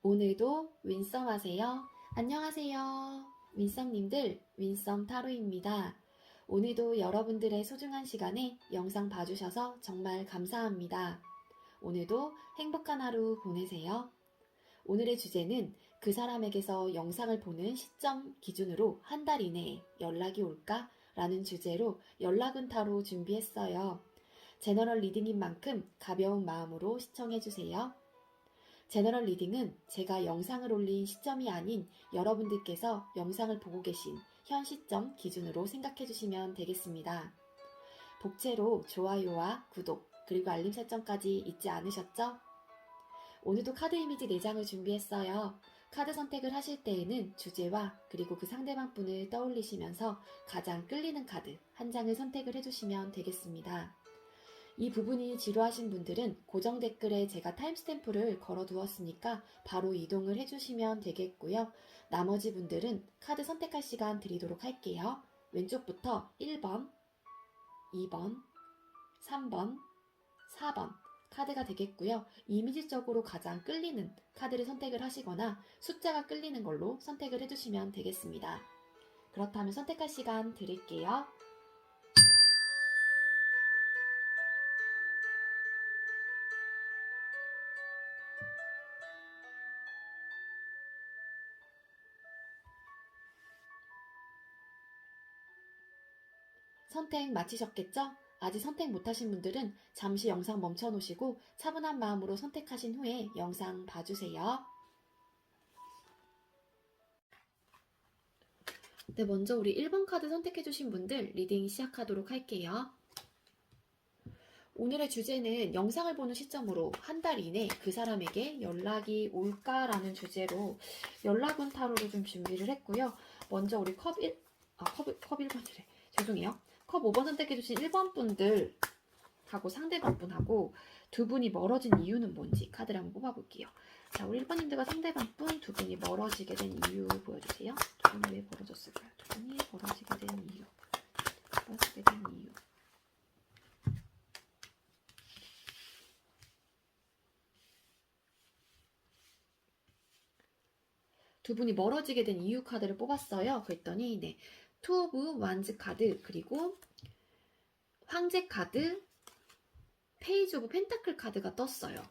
오늘도 윈썸 하세요. 안녕하세요. 윈썸님들, 윈썸 타로입니다. 오늘도 여러분들의 소중한 시간에 영상 봐주셔서 정말 감사합니다. 오늘도 행복한 하루 보내세요. 오늘의 주제는 그 사람에게서 영상을 보는 시점 기준으로 한 달 이내에 연락이 올까? 라는 주제로 연락은 타로 준비했어요. 제너럴 리딩인 만큼 가벼운 마음으로 시청해주세요. 제너럴 리딩은 제가 영상을 올린 시점이 아닌 여러분들께서 영상을 보고 계신 현 시점 기준으로 생각해 주시면 되겠습니다. 복채로 좋아요와 구독 그리고 알림 설정까지 잊지 않으셨죠? 오늘도 카드 이미지 4장을 준비했어요. 카드 선택을 하실 때에는 주제와 그리고 그 상대방 분을 떠올리시면서 가장 끌리는 카드 한 장을 선택을 해주시면 되겠습니다. 이 부분이 지루하신 분들은 고정 댓글에 제가 타임스탬프를 걸어두었으니까 바로 이동을 해주시면 되겠고요. 나머지 분들은 카드 선택할 시간 드리도록 할게요. 왼쪽부터 1번, 2번, 3번, 4번 카드가 되겠고요. 이미지적으로 가장 끌리는 카드를 선택을 하시거나 숫자가 끌리는 걸로 선택을 해주시면 되겠습니다. 그렇다면 선택할 시간 드릴게요. 선택 마치셨겠죠? 아직 선택 못하신 분들은 잠시 영상 멈춰 놓으시고 차분한 마음으로 선택하신 후에 영상 봐주세요. 네, 먼저 우리 1번 카드 선택해주신 분들 리딩 시작하도록 할게요. 오늘의 주제는 영상을 보는 시점으로 한 달 이내 그 사람에게 연락이 올까라는 주제로 연락운 타로를 좀 준비를 했고요. 먼저 우리 컵 1번이래. 죄송해요. 컵 5번 선택해주신 1번 분들하고 상대방 분하고 두 분이 멀어진 이유는 뭔지 카드를 한번 뽑아볼게요. 자, 우리 1번님들과 상대방 분 두 분이 멀어지게 된 이유 보여주세요. 두 분이 왜 멀어졌을까요? 두 분이 멀어지게 된 이유. 멀어지게 된 이유. 두 분이 멀어지게 된 이유 카드를 뽑았어요. 그랬더니 네, 투 오브 완즈 카드 그리고 황제 카드, 페이지 오브 펜타클 카드가 떴어요.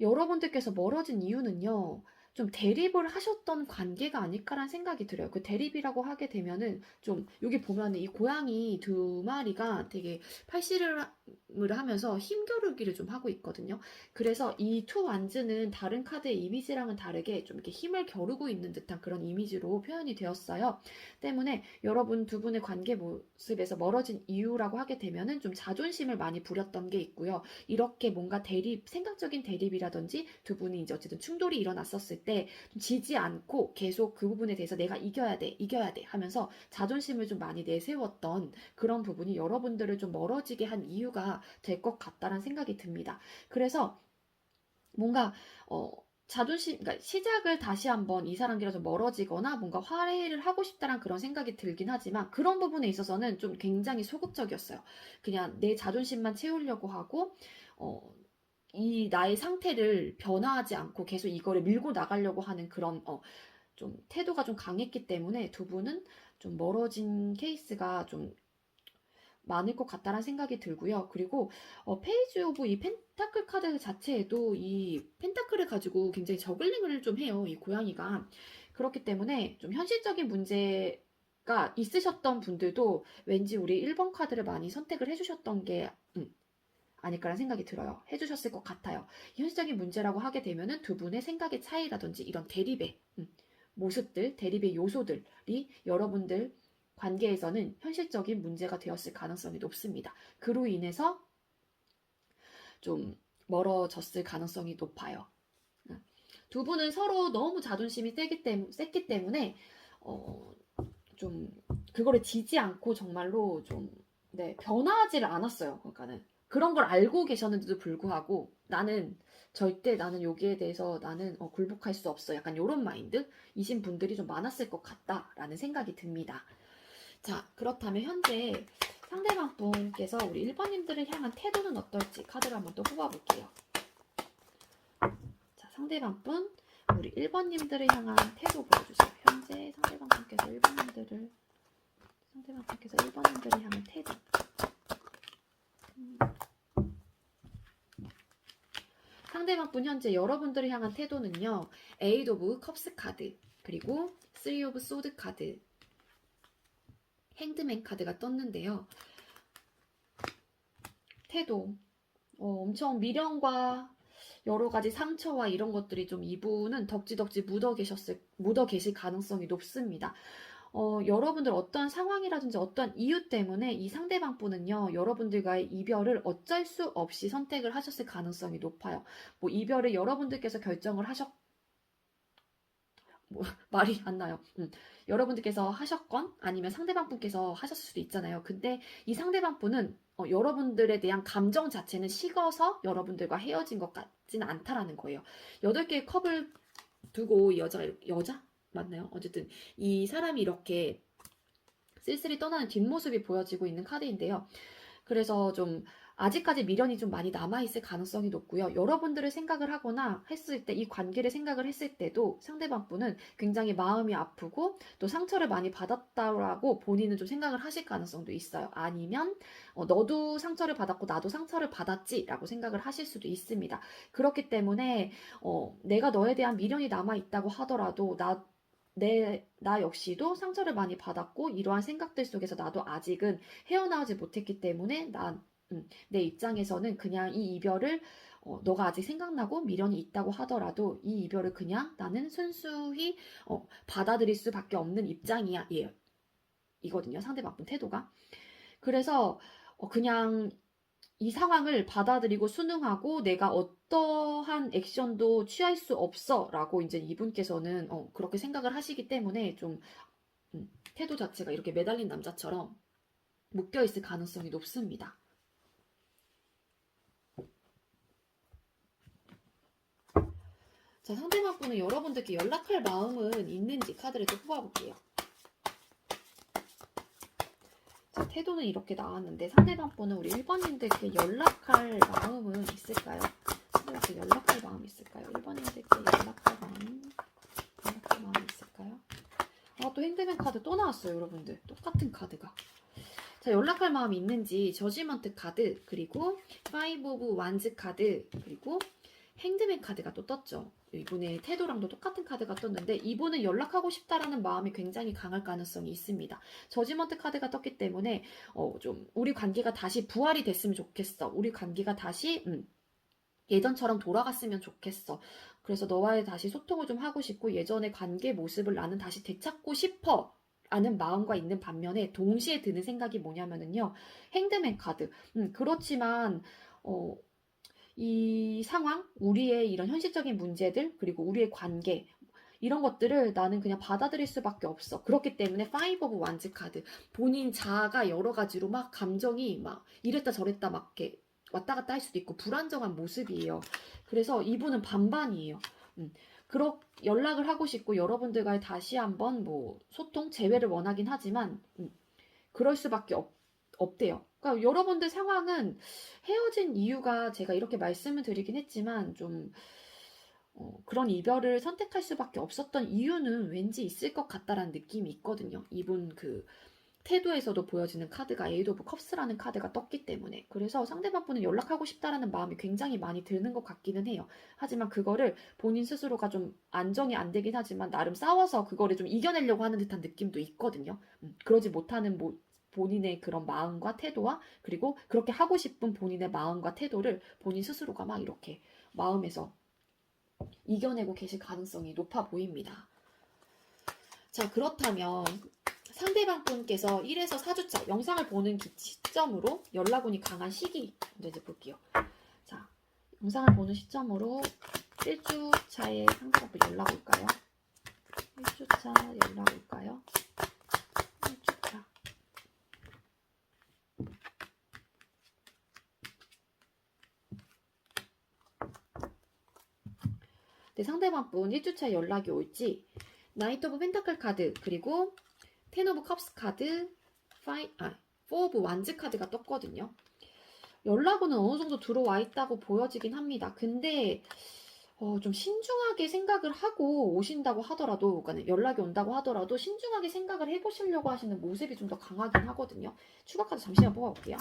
여러분들께서 멀어진 이유는요. 좀 대립을 하셨던 관계가 아닐까라는 생각이 들어요. 그 대립이라고 하게 되면은 좀 여기 보면은 이 고양이 두 마리가 되게 팔씨름을 하면서 힘겨루기를 좀 하고 있거든요. 그래서 이 투 완즈는 다른 카드의 이미지랑은 다르게 좀 이렇게 힘을 겨루고 있는 듯한 그런 이미지로 표현이 되었어요. 때문에 여러분 두 분의 관계 모습에서 멀어진 이유라고 하게 되면은 좀 자존심을 많이 부렸던 게 있고요. 이렇게 뭔가 대립, 생각적인 대립이라든지 두 분이 이제 어쨌든 충돌이 일어났었을 때 지지 않고 계속 그 부분에 대해서 내가 이겨야 돼 하면서 자존심을 좀 많이 내세웠던 그런 부분이 여러분들을 좀 멀어지게 한 이유가 될 것 같다라는 생각이 듭니다. 그래서 뭔가 자존심, 그러니까 시작을 다시 한번 이 사람끼리 좀 멀어지거나 뭔가 화해를 하고 싶다는 그런 생각이 들긴 하지만 그런 부분에 있어서는 좀 굉장히 소극적이었어요. 그냥 내 자존심만 채우려고 하고 이 나의 상태를 변화하지 않고 계속 이거를 밀고 나가려고 하는 그런 좀 태도가 좀 강했기 때문에 두 분은 좀 멀어진 케이스가 좀 많을 것 같다는 생각이 들고요. 그리고 페이지 오브 이 펜타클 카드 자체에도 이 펜타클을 가지고 굉장히 저글링을 좀 해요. 이 고양이가. 그렇기 때문에 좀 현실적인 문제가 있으셨던 분들도 왠지 우리 1번 카드를 많이 선택을 해주셨던 게 아닐까라는 생각이 들어요. 해주셨을 것 같아요. 현실적인 문제라고 하게 되면은 두 분의 생각의 차이라든지 이런 대립의 모습들, 대립의 요소들이 여러분들 관계에서는 현실적인 문제가 되었을 가능성이 높습니다. 그로 인해서 좀 멀어졌을 가능성이 높아요. 두 분은 서로 너무 자존심이 셌기 때문에 좀 그거를 지지 않고 정말로 좀 변화하지를 않았어요. 그러니까는 그런 걸 알고 계셨는데도 불구하고 나는 여기에 대해서 나는 굴복할 수 없어. 약간 이런 마인드이신 분들이 좀 많았을 것 같다라는 생각이 듭니다. 자, 그렇다면 현재 상대방 분께서 우리 1번님들을 향한 태도는 어떨지 카드를 한번 또 뽑아볼게요. 자, 상대방 분, 우리 1번님들을 향한 태도 보여주세요. 현재 상대방 분께서 1번님들을 향한 태도. 상대방 분 현재 여러분들을 향한 태도는요. 에이드 오브 컵스 카드, 그리고 3 오브 소드 카드, 핸드맨 카드가 떴는데요. 태도, 엄청 미련과 여러 가지 상처와 이런 것들이 좀 이분은 덕지덕지 묻어 계실 가능성이 높습니다. 여러분들 어떤 상황이라든지 어떤 이유 때문에 이 상대방 분은요, 여러분들과의 이별을 어쩔 수 없이 선택을 하셨을 가능성이 높아요. 뭐 이별을 여러분들께서 결정을 말이 안 나요. 여러분들께서 하셨건 아니면 상대방 분께서 하셨을 수도 있잖아요. 근데 이 상대방 분은 여러분들에 대한 감정 자체는 식어서 여러분들과 헤어진 것 같지는 않다라는 거예요. 8개의 컵을 두고 이 여자? 맞나요? 어쨌든 이 사람이 이렇게 쓸쓸히 떠나는 뒷모습이 보여지고 있는 카드인데요. 그래서 좀 아직까지 미련이 좀 많이 남아있을 가능성이 높고요. 여러분들을 생각을 하거나 했을 때, 이 관계를 생각을 했을 때도 상대방 분은 굉장히 마음이 아프고 또 상처를 많이 받았다라고 본인은 좀 생각을 하실 가능성도 있어요. 아니면 너도 상처를 받았고 나도 상처를 받았지 라고 생각을 하실 수도 있습니다. 그렇기 때문에 내가 너에 대한 미련이 남아있다고 하더라도 나 역시도 상처를 많이 받았고 이러한 생각들 속에서 나도 아직은 헤어나오지 못했기 때문에 내 입장에서는 그냥 이 이별을 너가 아직 생각나고 미련이 있다고 하더라도 이 이별을 그냥 나는 순수히 받아들일 수밖에 없는 입장이야. 예. 이거든요. 상대방 분 태도가. 그래서 그냥 이 상황을 받아들이고 순응하고 내가 어떠한 액션도 취할 수 없어 라고 이제 이분께서는 그렇게 생각을 하시기 때문에 좀 태도 자체가 이렇게 매달린 남자처럼 묶여있을 가능성이 높습니다. 자, 상대방 분은 여러분들께 연락할 마음은 있는지 카드를 또 뽑아볼게요. 자, 태도는 이렇게 나왔는데 상대방 분은 우리 1번님들께 연락할 마음은 있을까요? 상대방께 연락할 마음이 있을까요? 1번님들께 연락할 마음이 있을까요? 또 핸드맨 카드 또 나왔어요, 여러분들. 똑같은 카드가. 자, 연락할 마음이 있는지 저지먼트 카드, 그리고 5 오브 완즈 카드, 그리고 핸드맨 카드가 또 떴죠. 이분의 태도랑도 똑같은 카드가 떴는데 이분은 연락하고 싶다라는 마음이 굉장히 강할 가능성이 있습니다. 저지먼트 카드가 떴기 때문에 좀 우리 관계가 다시 부활이 됐으면 좋겠어. 우리 관계가 다시 예전처럼 돌아갔으면 좋겠어. 그래서 너와의 다시 소통을 좀 하고 싶고 예전의 관계 모습을 나는 다시 되찾고 싶어. 라는 마음과 있는 반면에 동시에 드는 생각이 뭐냐면은요. 핸드맨 카드. 그렇지만 이 상황, 우리의 이런 현실적인 문제들, 그리고 우리의 관계, 이런 것들을 나는 그냥 받아들일 수밖에 없어. 그렇기 때문에 5 오브 완즈 카드. 본인 자아가 여러 가지로 막 감정이 막 이랬다 저랬다 막 이렇게 왔다 갔다 할 수도 있고 불안정한 모습이에요. 그래서 이분은 반반이에요. 연락을 하고 싶고 여러분들과의 다시 한번 뭐 소통, 재회를 원하긴 하지만 그럴 수밖에 없대요. 그러니까 여러분들 상황은 헤어진 이유가 제가 이렇게 말씀을 드리긴 했지만 좀 그런 이별을 선택할 수밖에 없었던 이유는 왠지 있을 것 같다라는 느낌이 있거든요. 이분 그 태도에서도 보여지는 카드가 에이드 오브 컵스라는 카드가 떴기 때문에. 그래서 상대방 분은 연락하고 싶다라는 마음이 굉장히 많이 드는 것 같기는 해요. 하지만 그거를 본인 스스로가 좀 안정이 안 되긴 하지만 나름 싸워서 그거를 좀 이겨내려고 하는 듯한 느낌도 있거든요. 그러지 못하는 본인의 그런 마음과 태도와 그리고 그렇게 하고 싶은 본인의 마음과 태도를 본인 스스로가 막 이렇게 마음에서 이겨내고 계실 가능성이 높아 보입니다. 자, 그렇다면 상대방 분께서 1에서 4주차 영상을 보는 시점으로 연락운이 강한 시기 이제 볼게요. 자, 영상을 보는 시점으로 1주차에 상대방 분 연락 올까요? 1주차 연락 올까요? 1주차. 네, 상대방 분 1주차에 연락이 올지 나이트 오브 펜타클 카드, 그리고 10 오브 컵스 카드, 4 4 오브 완즈 카드가 떴거든요. 연락은 어느 정도 들어와 있다고 보여지긴 합니다. 근데 좀 신중하게 생각을 하고 오신다고 하더라도, 그러니까 연락이 온다고 하더라도 신중하게 생각을 해보시려고 하시는 모습이 좀 더 강하긴 하거든요. 추가 카드 잠시만 뽑아볼게요.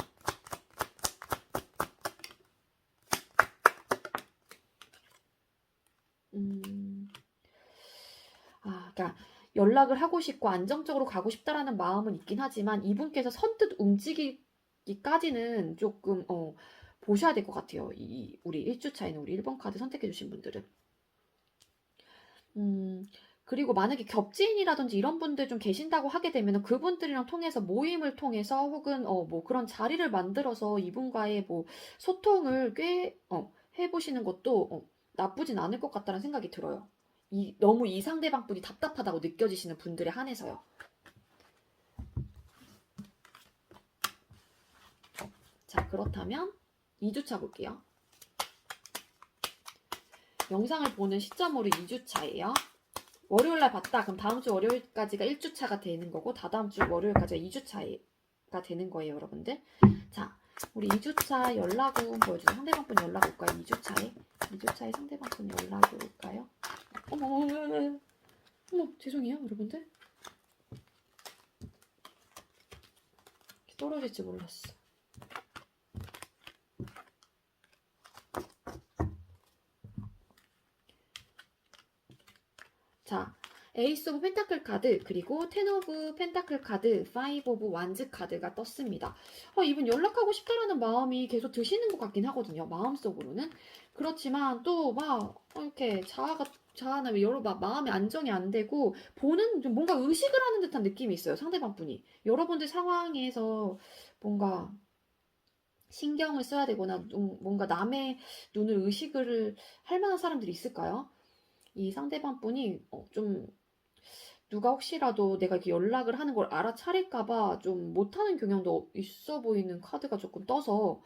그러니까 연락을 하고 싶고 안정적으로 가고 싶다라는 마음은 있긴 하지만 이분께서 선뜻 움직이기까지는 조금 보셔야 될 것 같아요. 우리 1주차에는 우리 1번 카드 선택해주신 분들은. 그리고 만약에 겹지인이라든지 이런 분들 좀 계신다고 하게 되면 그분들이랑 통해서 모임을 통해서 혹은 뭐 그런 자리를 만들어서 이분과의 뭐 소통을 꽤 해보시는 것도 나쁘진 않을 것 같다는 생각이 들어요. 너무 이 상대방 분이 답답하다고 느껴지시는 분들에 한해서요. 자, 그렇다면 2주차 볼게요. 영상을 보는 시점으로 2주차예요. 월요일날 봤다. 그럼 다음 주 월요일까지가 1주차가 되는 거고 다다음 주 월요일까지가 2주차가 되는 거예요, 여러분들. 자, 우리 2주차 연락은 보여주세요. 상대방 분 연락 올까요? 2주차에 상대방 분 연락이 올까요? 어머, 죄송해요, 여러분들. 떨어질 줄 몰랐어. 자, 에이스 오브 펜타클 카드, 그리고 텐 오브 펜타클 카드, 5 오브 완즈 카드가 떴습니다. 이분 연락하고 싶다라는 마음이 계속 드시는 것 같긴 하거든요. 마음속으로는. 그렇지만 또 막 이렇게 자아나 여러 마음의 안정이 안 되고 보는 좀 뭔가 의식을 하는 듯한 느낌이 있어요. 상대방 분이. 여러분들 상황에서 뭔가 신경을 써야 되거나 뭔가 남의 눈을 의식을 할 만한 사람들이 있을까요? 이 상대방 분이 좀 누가 혹시라도 내가 이렇게 연락을 하는 걸 알아차릴까봐 좀 못하는 경향도 있어 보이는 카드가 조금 떠서,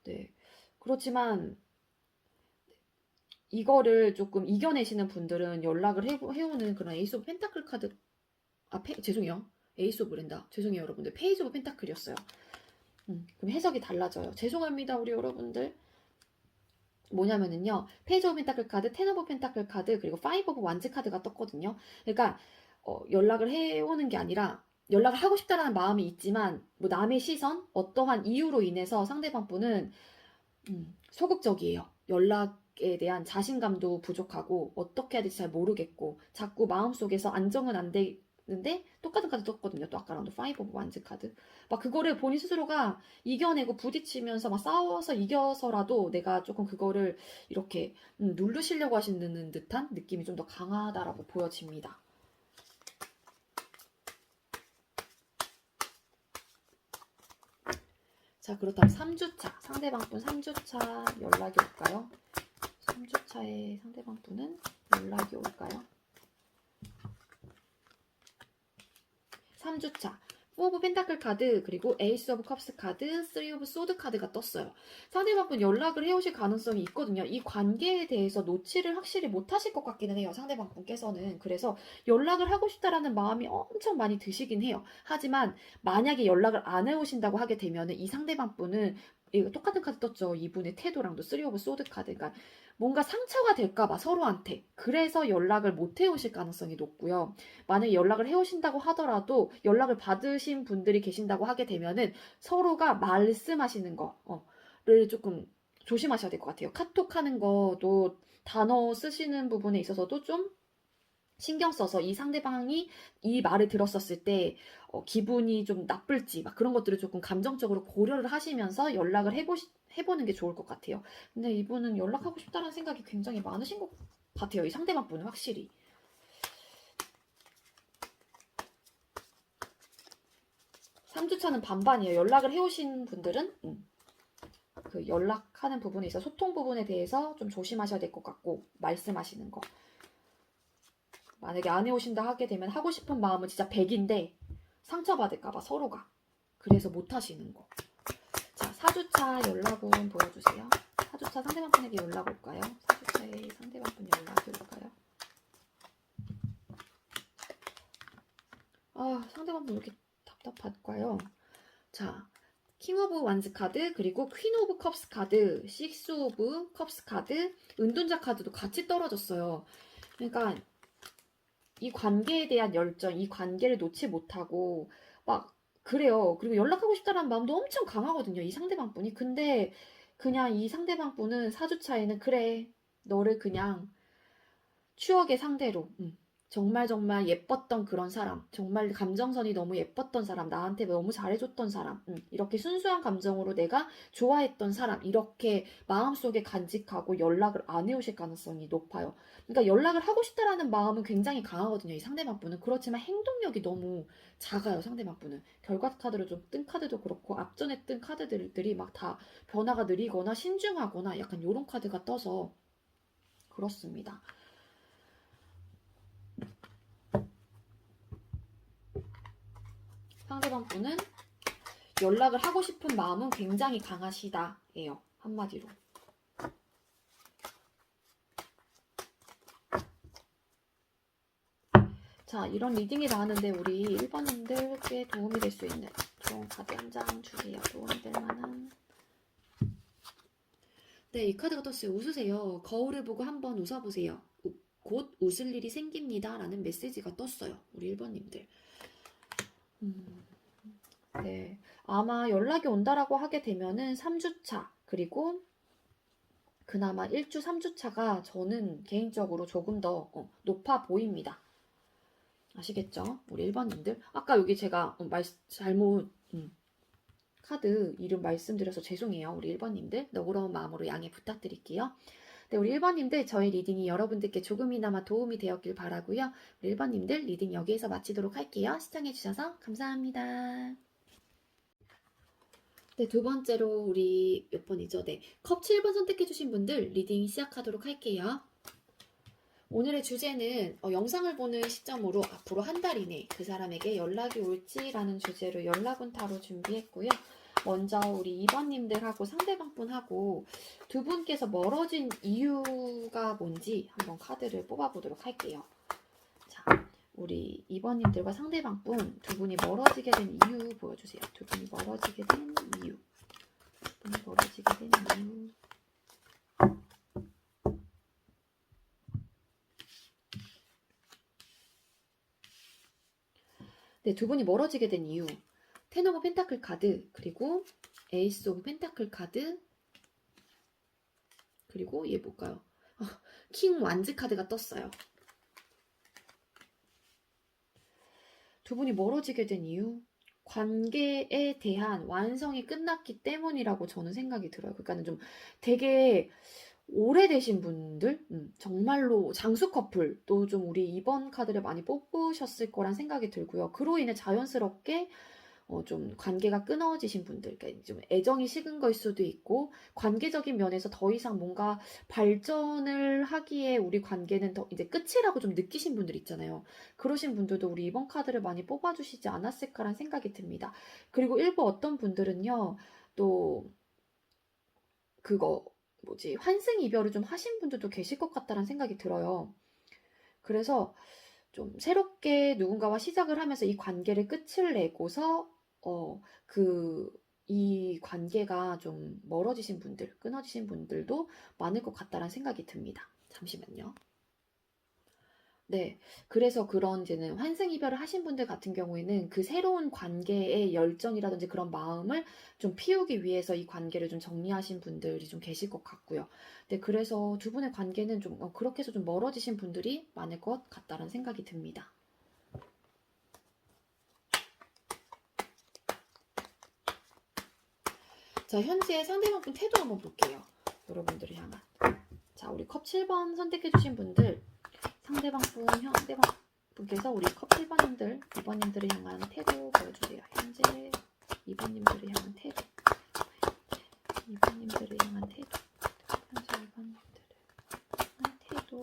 네. 그렇지만 이거를 조금 이겨내시는 분들은 연락을 해오는 그런 에이스 오브 펜타클 카드, 죄송해요. 에이스 오브 브랜다. 죄송해요, 여러분들. 페이지 오브 펜타클이었어요. 그럼 해석이 달라져요. 죄송합니다, 우리 여러분들. 뭐냐면은요, 페이지 오브 펜타클 카드, 텐 오브 펜타클 카드, 그리고 5 오브 완즈 카드가 떴거든요. 그러니까 연락을 해오는 게 아니라 연락을 하고 싶다라는 마음이 있지만 뭐 남의 시선, 어떠한 이유로 인해서 상대방 분은 소극적이에요. 연락에 대한 자신감도 부족하고 어떻게 해야 될지 잘 모르겠고 자꾸 마음속에서 안정은 안 되는데 똑같은 카드 떴거든요. 또 아까랑도 5 오브 완즈 카드. 막 그거를 본인 스스로가 이겨내고 부딪히면서 막 싸워서 이겨서라도 내가 조금 그거를 이렇게 누르시려고 하시는 듯한 느낌이 좀 더 강하다라고 보여집니다. 자, 그렇다면 3주차. 상대방 분 3주차 연락이 올까요? 3주차에 상대방 분은 연락이 올까요? 3주차. 4 오브 펜타클 카드, 그리고 에이스 오브 컵스 카드, 3 오브 소드 카드가 떴어요. 상대방 분 연락을 해오실 가능성이 있거든요. 이 관계에 대해서 놓치를 확실히 못하실 것 같기는 해요. 상대방 분께서는. 그래서 연락을 하고 싶다라는 마음이 엄청 많이 드시긴 해요. 하지만 만약에 연락을 안 해오신다고 하게 되면 이 상대방 분은 이거 똑같은 카드 떴죠. 이분의 태도랑도 3 오브 소드 카드. 그러니까 뭔가 상처가 될까봐 서로한테. 그래서 연락을 못 해오실 가능성이 높고요. 만약에 연락을 해오신다고 하더라도 연락을 받으신 분들이 계신다고 하게 되면은 서로가 말씀하시는 거를 조금 조심하셔야 될 것 같아요. 카톡 하는 거도 단어 쓰시는 부분에 있어서도 좀 신경 써서 이 상대방이 이 말을 들었었을 때 기분이 좀 나쁠지 막 그런 것들을 조금 감정적으로 고려를 하시면서 연락을 해보는 게 좋을 것 같아요. 근데 이분은 연락하고 싶다는 생각이 굉장히 많으신 것 같아요. 이 상대방 분은 확실히. 3주차는 반반이에요. 연락을 해오신 분들은 그 연락하는 부분에 있어 소통 부분에 대해서 좀 조심하셔야 될 것 같고 말씀하시는 거. 만약에 안 해오신다 하게 되면 하고 싶은 마음은 진짜 100인데 상처받을까봐 서로가. 그래서 못 하시는 거. 자, 4주차 연락은 보여주세요. 4주차 상대방 분에게 연락 올까요? 4주차에 상대방 분 연락이 올까요? 상대방 분 왜 이렇게 답답할까요? 자, 킹 오브 완즈 카드, 그리고 퀸 오브 컵스 카드, 식스 오브 컵스 카드, 은둔자 카드도 같이 떨어졌어요. 그러니까 이 관계에 대한 열정, 이 관계를 놓지 못하고 막 그래요. 그리고 연락하고 싶다는 마음도 엄청 강하거든요. 이 상대방 분이. 근데 그냥 이 상대방 분은 4주차에는 그래, 너를 그냥 추억의 상대로, 정말 정말 예뻤던 그런 사람, 정말 감정선이 너무 예뻤던 사람, 나한테 너무 잘해줬던 사람, 이렇게 순수한 감정으로 내가 좋아했던 사람, 이렇게 마음속에 간직하고 연락을 안 해오실 가능성이 높아요. 그러니까 연락을 하고 싶다라는 마음은 굉장히 강하거든요, 이 상대방 분은. 그렇지만 행동력이 너무 작아요, 상대방 분은. 결과 카드로 좀 뜬 카드도 그렇고 앞전에 뜬 카드들이 막 다 변화가 느리거나 신중하거나 약간 요런 카드가 떠서 그렇습니다. 상대방 분은 연락을 하고 싶은 마음은 굉장히 강하시다 예요. 한마디로. 자, 이런 리딩이 나왔는데 우리 1번님들께 도움이 될 수 있는 좋은 카드 한 장 주세요. 도움이 될 만한. 네, 이 카드가 떴어요. 웃으세요. 거울을 보고 한번 웃어보세요. 곧 웃을 일이 생깁니다. 라는 메시지가 떴어요. 우리 1번님들. 네. 아마 연락이 온다라고 하게 되면은 3주차, 그리고 그나마 1주, 3주차가 저는 개인적으로 조금 더 높아 보입니다. 아시겠죠? 우리 1번님들. 아까 여기 제가 잘못 카드 이름 말씀드려서 죄송해요. 우리 1번님들. 너그러운 마음으로 양해 부탁드릴게요. 네, 우리 1번님들 저희 리딩이 여러분들께 조금이나마 도움이 되었길 바라고요. 우리 1번님들 리딩 여기에서 마치도록 할게요. 시청해주셔서 감사합니다. 네, 두 번째로 우리 몇 번이죠? 네, 컵 7번 선택해주신 분들 리딩 시작하도록 할게요. 오늘의 주제는 영상을 보는 시점으로 앞으로 한 달 이내 그 사람에게 연락이 올지라는 주제로 연락운 타로 준비했고요. 먼저 우리 2번님들하고 상대방분하고 두 분께서 멀어진 이유가 뭔지 한번 카드를 뽑아보도록 할게요. 자, 우리 2번님들과 상대방분 두 분이 멀어지게 된 이유 보여주세요. 두 분이 멀어지게 된 이유. 두 분이 멀어지게 된 이유. 네, 두 분이 멀어지게 된 이유. 텐 오브 펜타클 카드, 그리고 에이스 오브 펜타클 카드, 그리고 얘 뭘까요? 킹 완즈 카드가 떴어요. 두 분이 멀어지게 된 이유, 관계에 대한 완성이 끝났기 때문이라고 저는 생각이 들어요. 그러니까 좀 되게 오래되신 분들, 정말로 장수 커플도 좀 우리 이번 카드를 많이 뽑으셨을 거란 생각이 들고요. 그로 인해 자연스럽게 좀 관계가 끊어지신 분들, 그러니까 좀 애정이 식은 걸 수도 있고, 관계적인 면에서 더 이상 뭔가 발전을 하기에 우리 관계는 더 이제 끝이라고 좀 느끼신 분들 있잖아요. 그러신 분들도 우리 이번 카드를 많이 뽑아주시지 않았을까라는 생각이 듭니다. 그리고 일부 어떤 분들은요, 또 그거 뭐지, 환승 이별을 좀 하신 분들도 계실 것 같다는 생각이 들어요. 그래서 좀 새롭게 누군가와 시작을 하면서 이 관계를 끝을 내고서 이 관계가 좀 멀어지신 분들, 끊어지신 분들도 많을 것 같다는 생각이 듭니다. 잠시만요. 네, 그래서 그런 이제는 환승 이별을 하신 분들 같은 경우에는 그 새로운 관계의 열정이라든지 그런 마음을 좀 피우기 위해서 이 관계를 좀 정리하신 분들이 좀 계실 것 같고요. 네, 그래서 두 분의 관계는 좀 그렇게 해서 좀 멀어지신 분들이 많을 것 같다는 생각이 듭니다. 자, 현재 상대방분 태도 한번 볼게요. 여러분들을 향한. 자, 우리 컵 7번 선택해주신 분들, 상대방분께서 우리 커플 7번님들, 2번님들을 향한 태도 보여주세요. 현재 2번님들을 향한 태도. 2번님들을 향한 태도. 현재 2번님들을 향한 태도.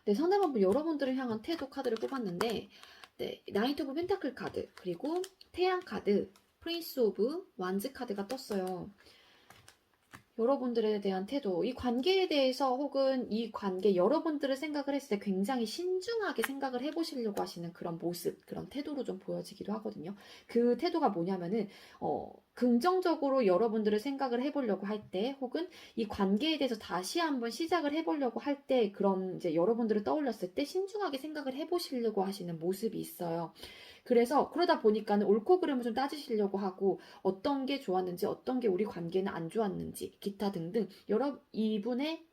네, 상대방분 여러분들을 향한 태도 카드를 뽑았는데, 네, 나이트 오브 펜타클 카드, 그리고 태양 카드, 프린스 오브 완즈 카드가 떴어요. 여러분들에 대한 태도, 이 관계에 대해서 혹은 이 관계 여러분들을 생각을 했을 때 굉장히 신중하게 생각을 해보시려고 하시는 그런 모습, 그런 태도로 좀 보여지기도 하거든요. 그 태도가 뭐냐면은 긍정적으로 여러분들을 생각을 해보려고 할 때, 혹은 이 관계에 대해서 다시 한번 시작을 해보려고 할 때, 그런 이제 여러분들을 떠올렸을 때 신중하게 생각을 해보시려고 하시는 모습이 있어요. 그래서 그러다 보니까는 옳고 그름을 좀 따지시려고 하고, 어떤 게 좋았는지, 어떤 게 우리 관계는 안 좋았는지, 기타 등등 여러 이분의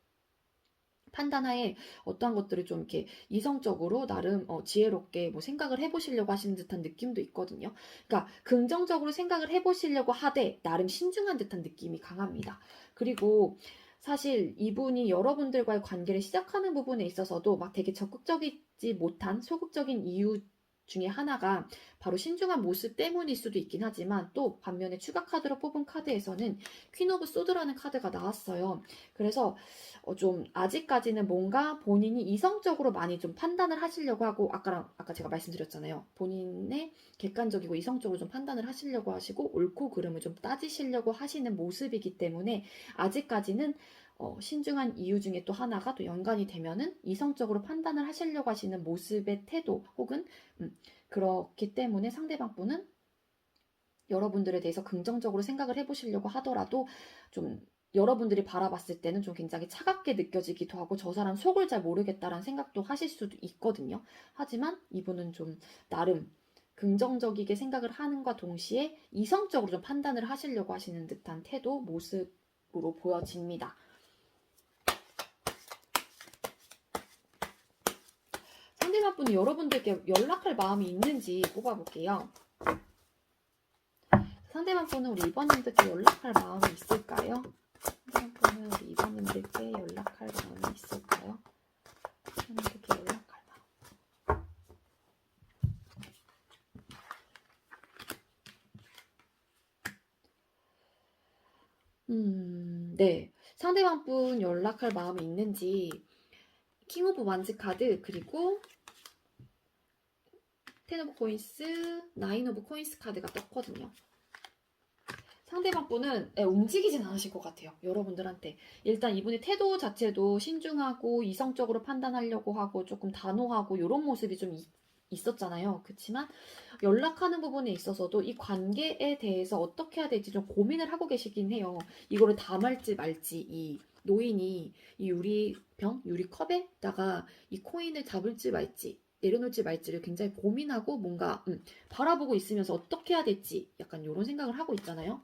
판단하에 어떠한 것들을 좀 이렇게 이성적으로 나름 지혜롭게 뭐 생각을 해보시려고 하시는 듯한 느낌도 있거든요. 그러니까 긍정적으로 생각을 해보시려고 하되 나름 신중한 듯한 느낌이 강합니다. 그리고 사실 이분이 여러분들과의 관계를 시작하는 부분에 있어서도 막 되게 적극적이지 못한 소극적인 이유 중에 하나가 바로 신중한 모습 때문일 수도 있긴 하지만, 또 반면에 추가 카드로 뽑은 카드에서는 퀸 오브 소드라는 카드가 나왔어요. 그래서 좀 아직까지는 뭔가 본인이 이성적으로 많이 좀 판단을 하시려고 하고, 아까 제가 말씀드렸잖아요. 본인의 객관적이고 이성적으로 좀 판단을 하시려고 하시고 옳고 그름을 좀 따지시려고 하시는 모습이기 때문에, 아직까지는 신중한 이유 중에 또 하나가 또 연관이 되면은 이성적으로 판단을 하시려고 하시는 모습의 태도, 혹은 그렇기 때문에 상대방 분은 여러분들에 대해서 긍정적으로 생각을 해보시려고 하더라도 좀 여러분들이 바라봤을 때는 좀 굉장히 차갑게 느껴지기도 하고, 저 사람 속을 잘 모르겠다라는 생각도 하실 수도 있거든요. 하지만 이분은 좀 나름 긍정적이게 생각을 하는과 동시에 이성적으로 좀 판단을 하시려고 하시는 듯한 태도, 모습으로 보여집니다. 상대방 분이 여러분들께 연락할 마음이 있는지 뽑아볼게요. 상대방 분은 우리 2번님들께 연락할 마음이 있을까요? 상대방 분은 우리 2번님들께 연락할 마음이 있을까요? 2번님들께 연락할 마음. 네. 상대방 분 연락할 마음이 있는지 킹 오브 완즈 카드, 그리고 텐 오브 코인스, 나인 오브 코인스 카드가 떴거든요. 상대방 분은 움직이진 않으실 것 같아요. 여러분들한테. 일단 이분의 태도 자체도 신중하고 이성적으로 판단하려고 하고 조금 단호하고 이런 모습이 좀 있었잖아요. 그렇지만 연락하는 부분에 있어서도 이 관계에 대해서 어떻게 해야 될지 좀 고민을 하고 계시긴 해요. 이거를 담을지 말지, 이 노인이 이 유리컵에다가 이 코인을 잡을지 말지, 내려놓을지 말지를 굉장히 고민하고 뭔가 바라보고 있으면서 어떻게 해야 될지 약간 이런 생각을 하고 있잖아요.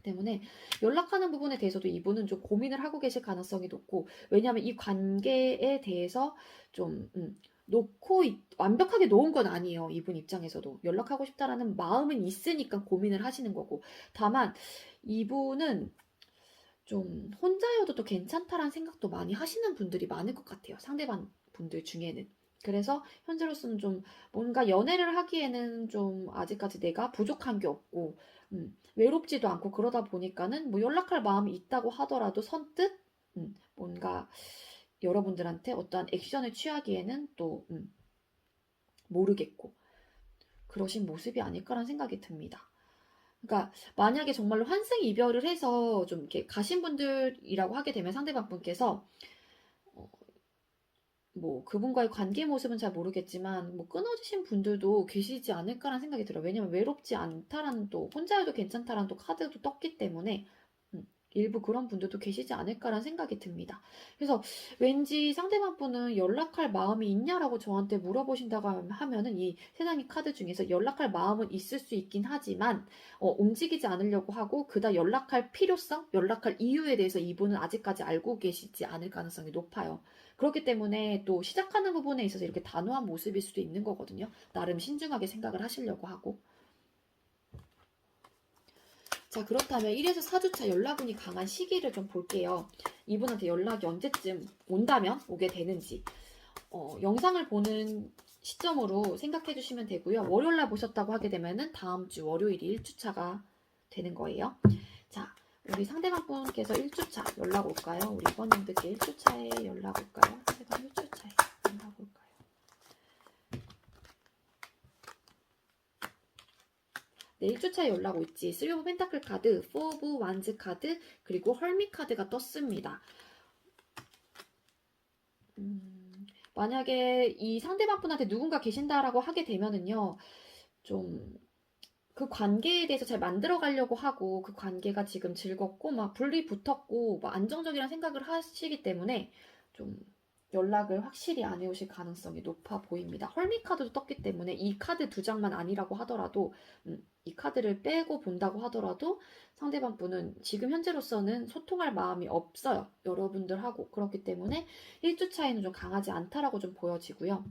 때문에 연락하는 부분에 대해서도 이분은 좀 고민을 하고 계실 가능성이 높고, 왜냐하면 이 관계에 대해서 좀 완벽하게 놓은 건 아니에요. 이분 입장에서도 연락하고 싶다라는 마음은 있으니까 고민을 하시는 거고, 다만 이분은 좀 혼자여도 또 괜찮다라는 생각도 많이 하시는 분들이 많을 것 같아요. 상대방 분들 중에는. 그래서 현재로서는 좀 뭔가 연애를 하기에는 좀 아직까지 내가 부족한 게 없고, 외롭지도 않고, 그러다 보니까는 뭐 연락할 마음이 있다고 하더라도 선뜻 뭔가 여러분들한테 어떠한 액션을 취하기에는 또 모르겠고, 그러신 모습이 아닐까라는 생각이 듭니다. 그러니까 만약에 정말로 환승 이별을 해서 좀 이렇게 가신 분들이라고 하게 되면, 상대방 분께서 뭐 그분과의 관계 모습은 잘 모르겠지만 뭐 끊어지신 분들도 계시지 않을까라는 생각이 들어요. 왜냐면 외롭지 않다라는, 또 혼자여도 괜찮다라는 또 카드도 떴기 때문에 일부 그런 분들도 계시지 않을까라는 생각이 듭니다. 그래서 왠지 상대방 분은 연락할 마음이 있냐라고 저한테 물어보신다고 하면은, 이 세상의 카드 중에서 연락할 마음은 있을 수 있긴 하지만 움직이지 않으려고 하고, 그다 연락할 필요성, 연락할 이유에 대해서 이분은 아직까지 알고 계시지 않을 가능성이 높아요. 그렇기 때문에 또 시작하는 부분에 있어서 이렇게 단호한 모습일 수도 있는 거거든요. 나름 신중하게 생각을 하시려고 하고. 자, 그렇다면 1에서 4주차 연락운이 강한 시기를 좀 볼게요. 이분한테 연락이 언제쯤 온다면 오게 되는지. 영상을 보는 시점으로 생각해 주시면 되고요. 월요일날 보셨다고 하게 되면은 다음 주 월요일이 1주차가 되는 거예요. 자, 우리 상대방 분께서 1주차 연락 올까요? 우리 이번님들께 1주차에 연락 올까요? 상대방 1주차에. 네, 1주차에 연락 올지 3 오브 펜타클 카드, 4 오브 완즈 카드, 그리고 헐밋 카드가 떴습니다. 만약에 이 상대방 분한테 누군가 계신다라고 하게 되면은요, 좀 그 관계에 대해서 잘 만들어 가려고 하고 그 관계가 지금 즐겁고 막 불이 붙었고 막 안정적이라는 생각을 하시기 때문에 좀 연락을 확실히 안 해오실 가능성이 높아 보입니다. 헐미 카드도 떴기 때문에 이 카드 두 장만 아니라고 하더라도 이 카드를 빼고 본다고 하더라도 상대방 분은 지금 현재로서는 소통할 마음이 없어요. 여러분들하고. 그렇기 때문에 1주 차이는 좀 강하지 않다라고 좀 보여지고요.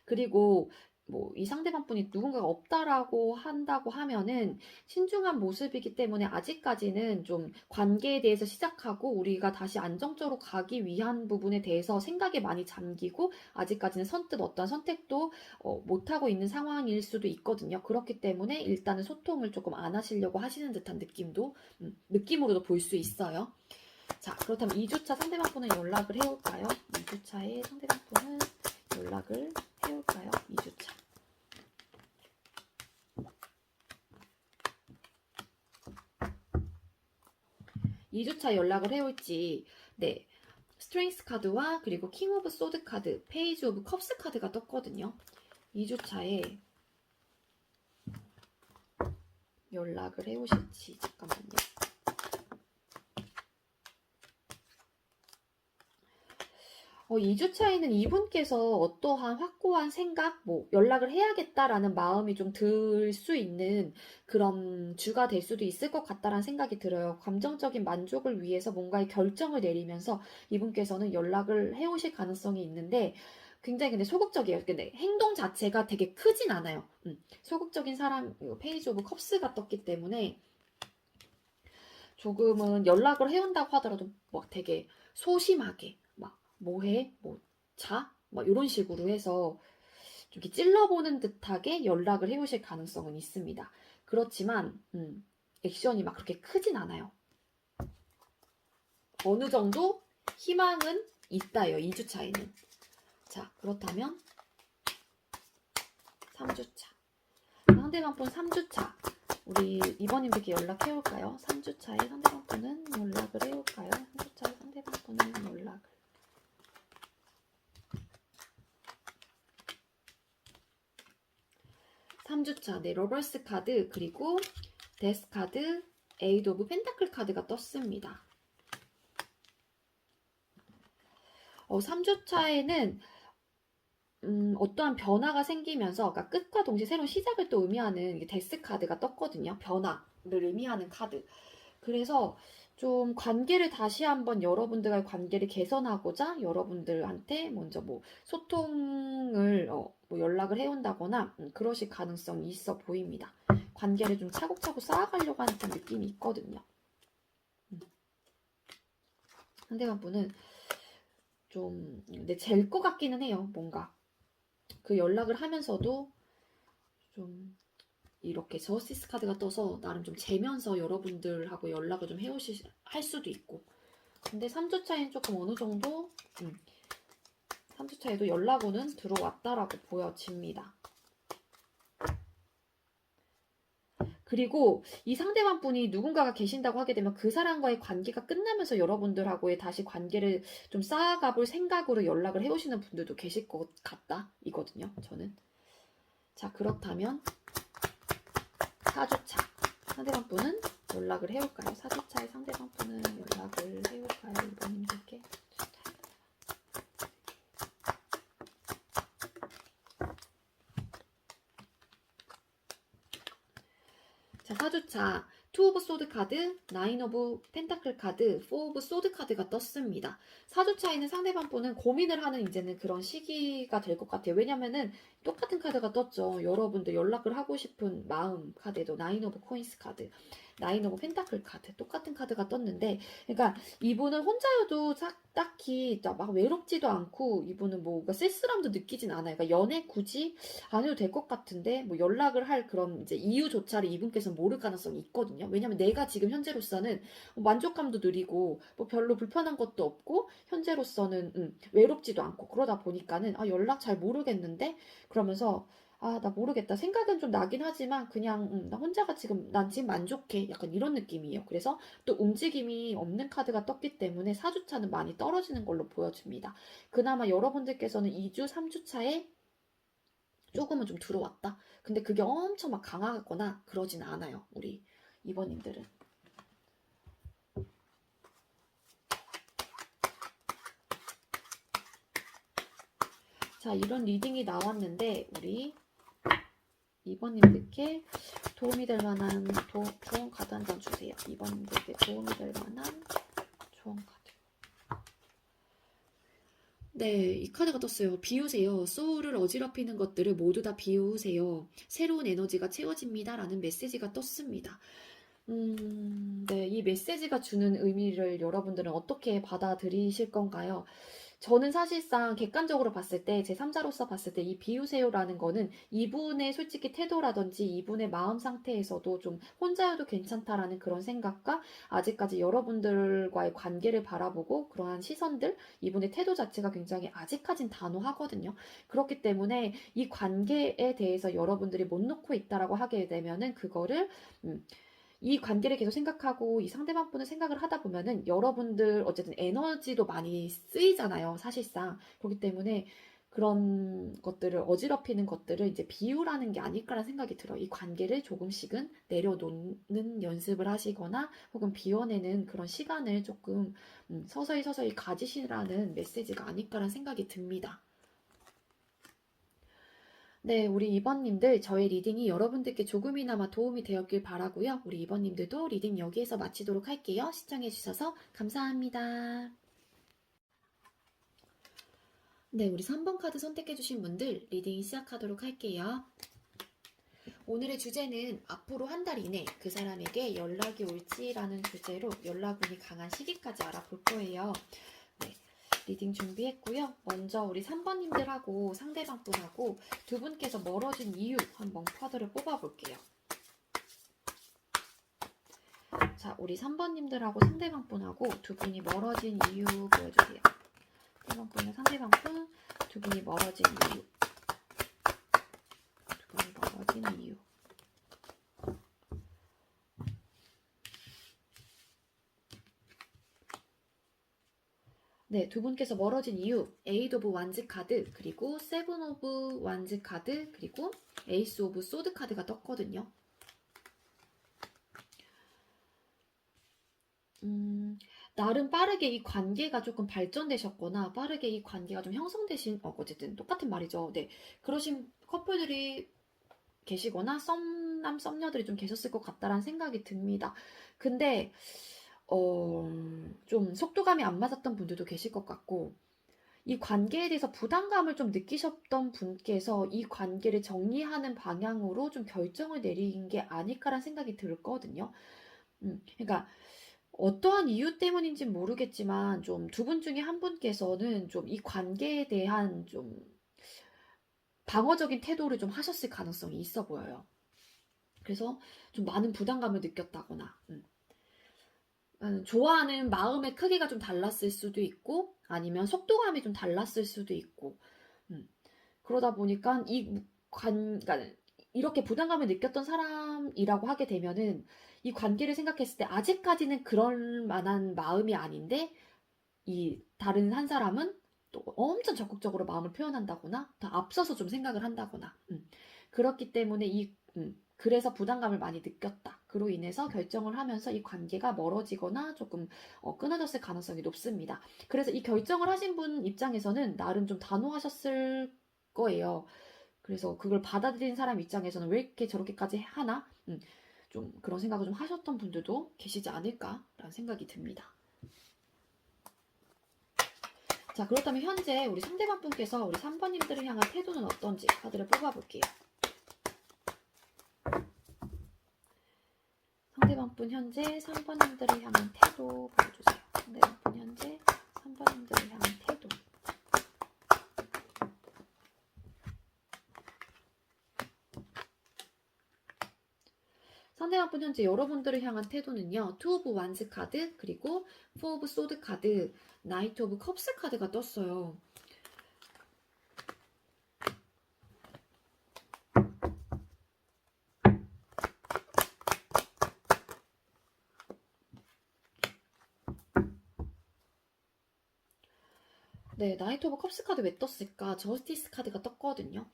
그리고 뭐 이 상대방 분이 누군가가 없다라고 한다고 하면은 신중한 모습이기 때문에 아직까지는 좀 관계에 대해서 시작하고 우리가 다시 안정적으로 가기 위한 부분에 대해서 생각에 많이 잠기고 아직까지는 선뜻 어떤 선택도 못하고 있는 상황일 수도 있거든요. 그렇기 때문에 일단은 소통을 조금 안 하시려고 하시는 듯한 느낌도 느낌으로도 볼 수 있어요. 자, 그렇다면 2주차 상대방 분은 연락을 해올까요? 2주차에 상대방 분은 연락을 해올까요? 2주차. 2주차 연락을 해올지, 네. 스트렝스 카드와 그리고 킹 오브 소드 카드, 페이지 오브 컵스 카드가 떴거든요. 2주차에 연락을 해오실지, 잠깐만요. 2주차에는 이분께서 어떠한 확고한 생각, 뭐, 연락을 해야겠다라는 마음이 좀 들 수 있는 그런 주가 될 수도 있을 것 같다라는 생각이 들어요. 감정적인 만족을 위해서 뭔가의 결정을 내리면서 이분께서는 연락을 해오실 가능성이 있는데, 굉장히 근데 소극적이에요. 근데 행동 자체가 되게 크진 않아요. 소극적인 사람, 페이지 오브 컵스가 떴기 때문에 조금은 연락을 해온다고 하더라도 막 되게 소심하게, 뭐해? 뭐 자? 막 이런 식으로 해서 좀 이렇게 찔러보는 듯하게 연락을 해오실 가능성은 있습니다. 그렇지만 액션이 막 그렇게 크진 않아요. 어느 정도 희망은 있다요. 2주차에는. 자, 그렇다면 3주차. 상대방 분 3주차. 우리 이번님들께 연락해올까요? 3주차에 상대방 분은 연락을 해올까요? 3주차에 상대방 분은 연락을. 3주차, 네, 러버스 카드, 그리고 데스 카드, 에이드 오브 펜타클 카드가 떴습니다. 3주차에는 어떠한 변화가 생기면서, 그러니까 끝과 동시에 새로운 시작을 또 의미하는 데스 카드가 떴거든요. 변화를 의미하는 카드. 그래서 좀 관계를 다시 한번 여러분들과의 관계를 개선하고자 여러분들한테 먼저 뭐 소통을 뭐 연락을 해온다거나 그러실 가능성이 있어 보입니다. 관계를 좀 차곡차곡 쌓아가려고 하는 듯한 느낌이 있거든요. 상대방 분은 좀 근데 잴 것 같기는 해요. 뭔가 그 연락을 하면서도 좀 이렇게 저스티스 카드가 떠서 나름 좀 재면서 여러분들하고 연락을 좀 할 수도 있고 근데 3주차에는 조금 어느 정도 3주차에도 연락오는 들어왔다라고 보여집니다. 그리고 이 상대방 분이 누군가가 계신다고 하게 되면 그 사람과의 관계가 끝나면서 여러분들하고의 다시 관계를 좀 쌓아가볼 생각으로 연락을 해오시는 분들도 계실 것 같다 이거든요. 저는. 자, 그렇다면 4주차 상대방 분은 연락을 해올까요? 4주차에 상대방 분은 연락을 해올까요? 이번님들께. 자, 4주차 2 오브 소드 카드, 9 오브 펜타클 카드, 4 오브 소드 카드가 떴습니다. 4주차에는 상대방 분은 고민을 하는 이제는 그런 시기가 될 것 같아요. 왜냐면은 똑같은 카드가 떴죠. 여러분들 연락을 하고 싶은 마음 카드에도 9 오브 코인스 카드, 9 오브 펜타클 카드 똑같은 카드가 떴는데 그러니까 이분은 혼자여도 딱히 막 외롭지도 않고 이분은 뭔가 쓸쓸함도 느끼진 않아요. 그러니까 연애 굳이 안 해도 될 것 같은데 뭐 연락을 할 그런 이제 이유조차를 이분께서는 모를 가능성이 있거든요. 왜냐면 내가 지금 현재로서는 만족감도 느리고 뭐 별로 불편한 것도 없고 현재로서는 외롭지도 않고 그러다 보니까는 연락 잘 모르겠는데 그러면서 아, 나 모르겠다. 생각은 좀 나긴 하지만 그냥 나 혼자가 지금 난 지금 만족해. 약간 이런 느낌이에요. 그래서 또 움직임이 없는 카드가 떴기 때문에 4주차는 많이 떨어지는 걸로 보여집니다. 그나마 여러분들께서는 2주, 3주차에 조금은 좀 들어왔다. 근데 그게 엄청 막 강하거나 그러진 않아요. 우리 2번님들은. 자, 이런 리딩이 나왔는데 우리 2번님들께 도움이 될 만한 조언 카드 한 장 주세요. 2번님들께 도움이 될 만한 조언 카드. 네, 이 카드가 떴어요. 비우세요. 소울을 어지럽히는 것들을 모두 다 비우세요. 새로운 에너지가 채워집니다. 라는 메시지가 떴습니다. 네, 이 메시지가 주는 의미를 여러분들은 어떻게 받아들이실 건가요? 저는 사실상 객관적으로 봤을 때, 제3자로서 봤을 때 이 비우세요라는 거는 이분의 솔직히 태도라든지 이분의 마음 상태에서도 좀 혼자여도 괜찮다라는 그런 생각과 아직까지 여러분들과의 관계를 바라보고 그러한 시선들, 이분의 태도 자체가 굉장히 아직까진 단호하거든요. 그렇기 때문에 이 관계에 대해서 여러분들이 못 놓고 있다라고 하게 되면은 그거를 이 관계를 계속 생각하고 이 상대방 분을 생각을 하다 보면은 여러분들 어쨌든 에너지도 많이 쓰이잖아요, 사실상. 그렇기 때문에 그런 것들을 어지럽히는 것들을 이제 비우라는 게 아닐까라는 생각이 들어요. 이 관계를 조금씩은 내려놓는 연습을 하시거나 혹은 비워내는 그런 시간을 조금 서서히 서서히 가지시라는 메시지가 아닐까라는 생각이 듭니다. 네, 우리 2번님들, 저의 리딩이 여러분들께 조금이나마 도움이 되었길 바라고요. 우리 2번님들도 리딩 여기에서 마치도록 할게요. 시청해주셔서 감사합니다. 네, 우리 3번 카드 선택해주신 분들 리딩 시작하도록 할게요. 오늘의 주제는 앞으로 한 달 이내 그 사람에게 연락이 올지라는 주제로 연락운이 강한 시기까지 알아볼 거예요. 네, 리딩 준비했고요. 먼저 우리 3번님들하고 상대방 분하고 두 분께서 멀어진 이유 한번 카드를 뽑아볼게요. 자, 우리 3번님들하고 상대방 분하고 두 분이 멀어진 이유 보여주세요. 1번 분의 상대방 분, 두 분이 멀어진 이유. 두 분이 멀어진 이유. 네, 두 분께서 멀어진 이유, 에이드 오브 완즈 카드, 그리고 세븐 오브 완즈 카드, 그리고 에이스 오브 소드 카드가 떴거든요. 나름 빠르게 이 관계가 조금 발전되셨거나 빠르게 이 관계가 좀 형성되신 어쨌든 똑같은 말이죠. 네, 그러신 커플들이 계시거나 썸남 썸녀들이 좀 계셨을 것 같다라는 생각이 듭니다. 근데 좀 속도감이 안 맞았던 분들도 계실 것 같고 이 관계에 대해서 부담감을 좀 느끼셨던 분께서 이 관계를 정리하는 방향으로 좀 결정을 내린 게 아닐까라는 생각이 들거든요. 그러니까 어떠한 이유 때문인지 모르겠지만 좀 두 분 중에 한 분께서는 좀 이 관계에 대한 좀 방어적인 태도를 좀 하셨을 가능성이 있어 보여요. 그래서 좀 많은 부담감을 느꼈다거나, 좋아하는 마음의 크기가 좀 달랐을 수도 있고, 아니면 속도감이 좀 달랐을 수도 있고, 그러다 보니까 그러니까 이렇게 부담감을 느꼈던 사람이라고 하게 되면은 이 관계를 생각했을 때 아직까지는 그럴 만한 마음이 아닌데 이 다른 한 사람은 또 엄청 적극적으로 마음을 표현한다거나 더 앞서서 좀 생각을 한다거나 그렇기 때문에 그래서 부담감을 많이 느꼈다. 그로 인해서 결정을 하면서 이 관계가 멀어지거나 조금 끊어졌을 가능성이 높습니다. 그래서 이 결정을 하신 분 입장에서는 나름 좀 단호하셨을 거예요. 그래서 그걸 받아들인 사람 입장에서는 왜 이렇게 저렇게까지 하나? 좀 그런 생각을 좀 하셨던 분들도 계시지 않을까라는 생각이 듭니다. 자, 그렇다면 현재 우리 상대방 분께서 우리 3번님들을 향한 태도는 어떤지 카드를 뽑아볼게요. 상대방 분 현재 3번님들을 향한 태도 보여주세요. 상대방 분 현재 3번님들을 향한 태도. 상대방 분 현재 여러분들을 향한 태도는요. 투 오브 완즈 카드, 그리고 포 오브 소드 카드, 나이트 오브 컵스 카드가 떴어요. 네, 나이트 오브 컵스 카드 왜 떴을까? 저스티스 카드가 떴거든요.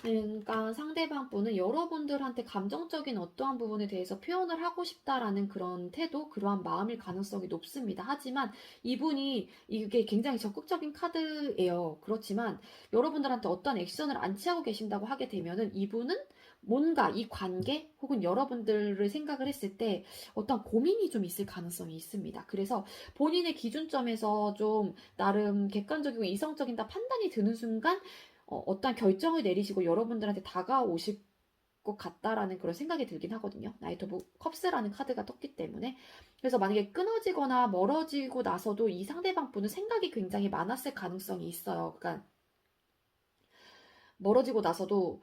그러니까 상대방 분은 여러분들한테 감정적인 어떠한 부분에 대해서 표현을 하고 싶다라는 그런 태도, 그러한 마음일 가능성이 높습니다. 하지만 이분이 이게 굉장히 적극적인 카드예요. 그렇지만 여러분들한테 어떤 액션을 안 취하고 계신다고 하게 되면은 이분은 뭔가 이 관계 혹은 여러분들을 생각을 했을 때 어떤 고민이 좀 있을 가능성이 있습니다. 그래서 본인의 기준점에서 좀 나름 객관적이고 이성적이다 판단이 드는 순간 어떤 결정을 내리시고 여러분들한테 다가오실 것 같다라는 그런 생각이 들긴 하거든요. 나이트 오브 컵스라는 카드가 떴기 때문에. 그래서 만약에 끊어지거나 멀어지고 나서도 이 상대방 분은 생각이 굉장히 많았을 가능성이 있어요. 그러니까 멀어지고 나서도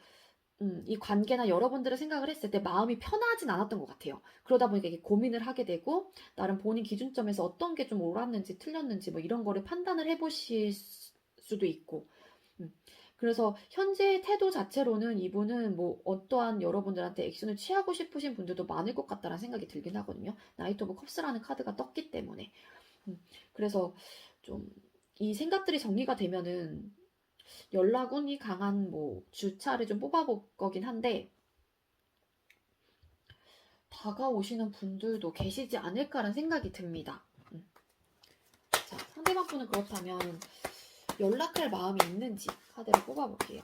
이 관계나 여러분들의 생각을 했을 때 마음이 편하진 않았던 것 같아요. 그러다 보니까 이게 고민을 하게 되고, 나름 본인 기준점에서 어떤 게 좀 옳았는지 틀렸는지 뭐 이런 거를 판단을 해보실 수도 있고, 음. 그래서 현재 태도 자체로는 이분은 뭐 어떠한 여러분들한테 액션을 취하고 싶으신 분들도 많을 것 같다는 생각이 들긴 하거든요. 나이트 오브 컵스라는 카드가 떴기 때문에. 그래서 좀 이 생각들이 정리가 되면은 연락운이 강한 뭐 주차를 좀 뽑아볼 거긴 한데 다가오시는 분들도 계시지 않을까라는 생각이 듭니다. 자, 상대방 분은 그렇다면 연락할 마음이 있는지 카드를 뽑아볼게요.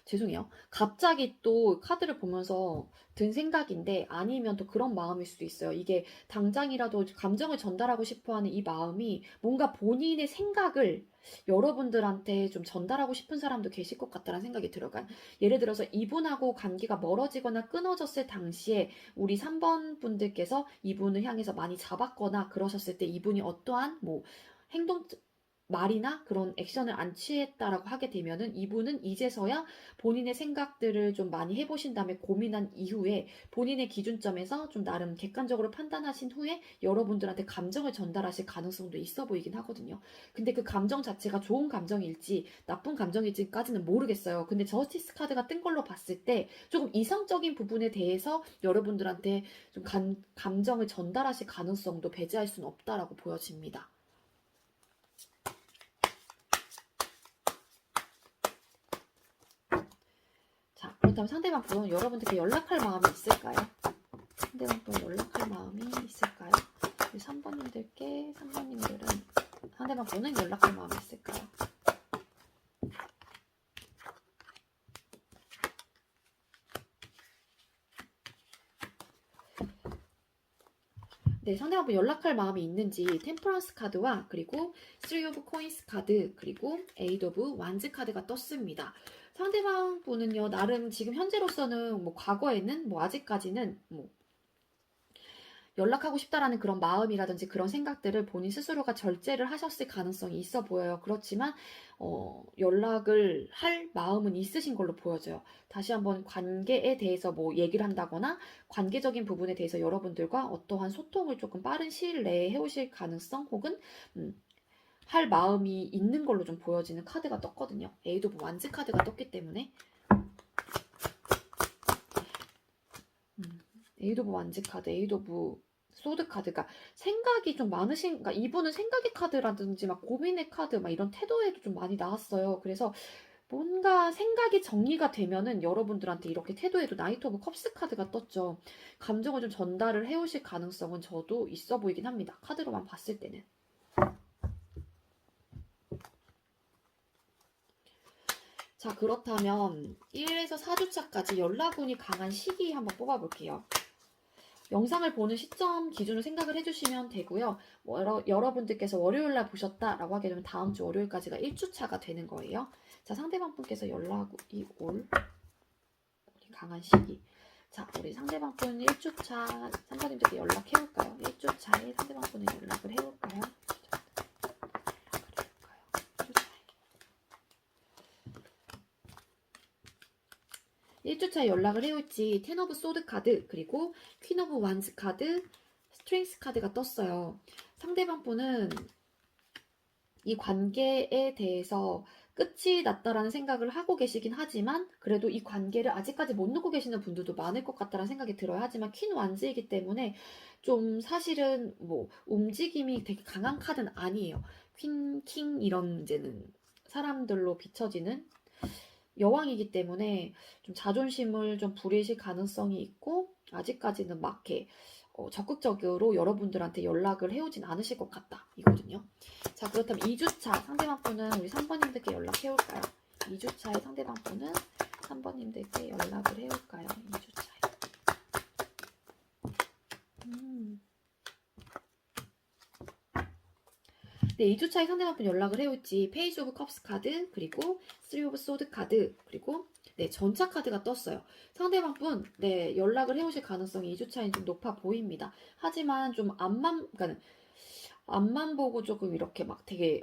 죄송해요. 갑자기 또 카드를 보면서 든 생각인데 아니면 또 그런 마음일 수도 있어요. 이게 당장이라도 감정을 전달하고 싶어하는 이 마음이 뭔가 본인의 생각을 여러분들한테 좀 전달하고 싶은 사람도 계실 것 같다는 생각이 들어요. 그러니까 예를 들어서 이분하고 관계가 멀어지거나 끊어졌을 당시에 우리 3번 분들께서 이분을 향해서 많이 잡았거나 그러셨을 때 이분이 어떠한 뭐 행동 말이나 그런 액션을 안 취했다라고 하게 되면은 이분은 이제서야 본인의 생각들을 좀 많이 해보신 다음에 고민한 이후에 본인의 기준점에서 좀 나름 객관적으로 판단하신 후에 여러분들한테 감정을 전달하실 가능성도 있어 보이긴 하거든요. 근데 그 감정 자체가 좋은 감정일지 나쁜 감정일지까지는 모르겠어요. 근데 저스티스 카드가 뜬 걸로 봤을 때 조금 이성적인 부분에 대해서 여러분들한테 좀 감정을 전달하실 가능성도 배제할 수는 없다라고 보여집니다. 자, 그렇다면 상대방 분은 여러분들께 연락할 마음이 있을까요? 상대방 분 연락할 마음이 있을까요? 3번님들께 3번님들은 상대방 분은 연락할 마음이 있을까요? 네, 상대방 분 연락할 마음이 있는지 템퍼런스 카드와 그리고 3 of coins 카드 그리고 8 of wands 카드가 떴습니다. 상대방 분은요, 나름 지금 현재로서는 뭐 과거에는 뭐 아직까지는 뭐 연락하고 싶다라는 그런 마음이라든지 그런 생각들을 본인 스스로가 절제를 하셨을 가능성이 있어 보여요. 그렇지만 연락을 할 마음은 있으신 걸로 보여져요. 다시 한번 관계에 대해서 뭐 얘기를 한다거나 관계적인 부분에 대해서 여러분들과 어떠한 소통을 조금 빠른 시일 내에 해오실 가능성 혹은 할 마음이 있는 걸로 좀 보여지는 카드가 떴거든요. 에이드 오브 완즈 카드가 떴기 때문에 에이드 오브 완즈 카드, 에이드 오브 소드 카드가 생각이 좀 많으신, 그러니까 이분은 생각의 카드라든지 막 고민의 카드, 막 이런 태도에도 좀 많이 나왔어요. 그래서 뭔가 생각이 정리가 되면은 여러분들한테 이렇게 태도에도 나이트 오브 컵스 카드가 떴죠. 감정을 좀 전달을 해오실 가능성은 저도 있어 보이긴 합니다. 카드로만 봤을 때는. 자, 그렇다면 1에서 4주차까지 연락운이 강한 시기 한번 뽑아볼게요. 영상을 보는 시점 기준으로 생각을 해주시면 되고요. 뭐 여러분들께서 월요일날 보셨다라고 하게 되면 다음 주 월요일까지가 1주차가 되는 거예요. 자, 상대방 분께서 연락이 올 강한 시기. 자, 우리 상대방 분 1주차 상사님들께 연락해볼까요? 1주차에 상대방 분은 연락을 해볼까요? 1주차에 연락을 해올지 텐 오브 소드 카드 그리고 퀸 오브 완즈 카드 스트링스 카드가 떴어요. 상대방 분은 이 관계에 대해서 끝이 났다라는 생각을 하고 계시긴 하지만 그래도 이 관계를 아직까지 못 놓고 계시는 분들도 많을 것 같다라는 생각이 들어요. 하지만 퀸 완즈이기 때문에 좀 사실은 뭐 움직임이 되게 강한 카드는 아니에요. 퀸, 킹 이런 이제는 사람들로 비춰지는 여왕이기 때문에 좀 자존심을 좀 부리실 가능성이 있고 아직까지는 막 이렇게 적극적으로 여러분들한테 연락을 해오진 않으실 것 같다 이거든요. 자, 그렇다면 2주차 상대방 분은 우리 3번님들께 연락해올까요? 2주차의 상대방 분은 3번님들께 연락을 해올까요? 2주차에. 네, 2주차에 상대방 분 연락을 해올지 페이지 오브 컵스 카드, 그리고 3 오브 소드 카드, 그리고 네, 전차 카드가 떴어요. 상대방 분, 네, 연락을 해오실 가능성이 2주차엔 좀 높아 보입니다. 하지만 좀 그러니까 앞만 보고 조금 이렇게 막 되게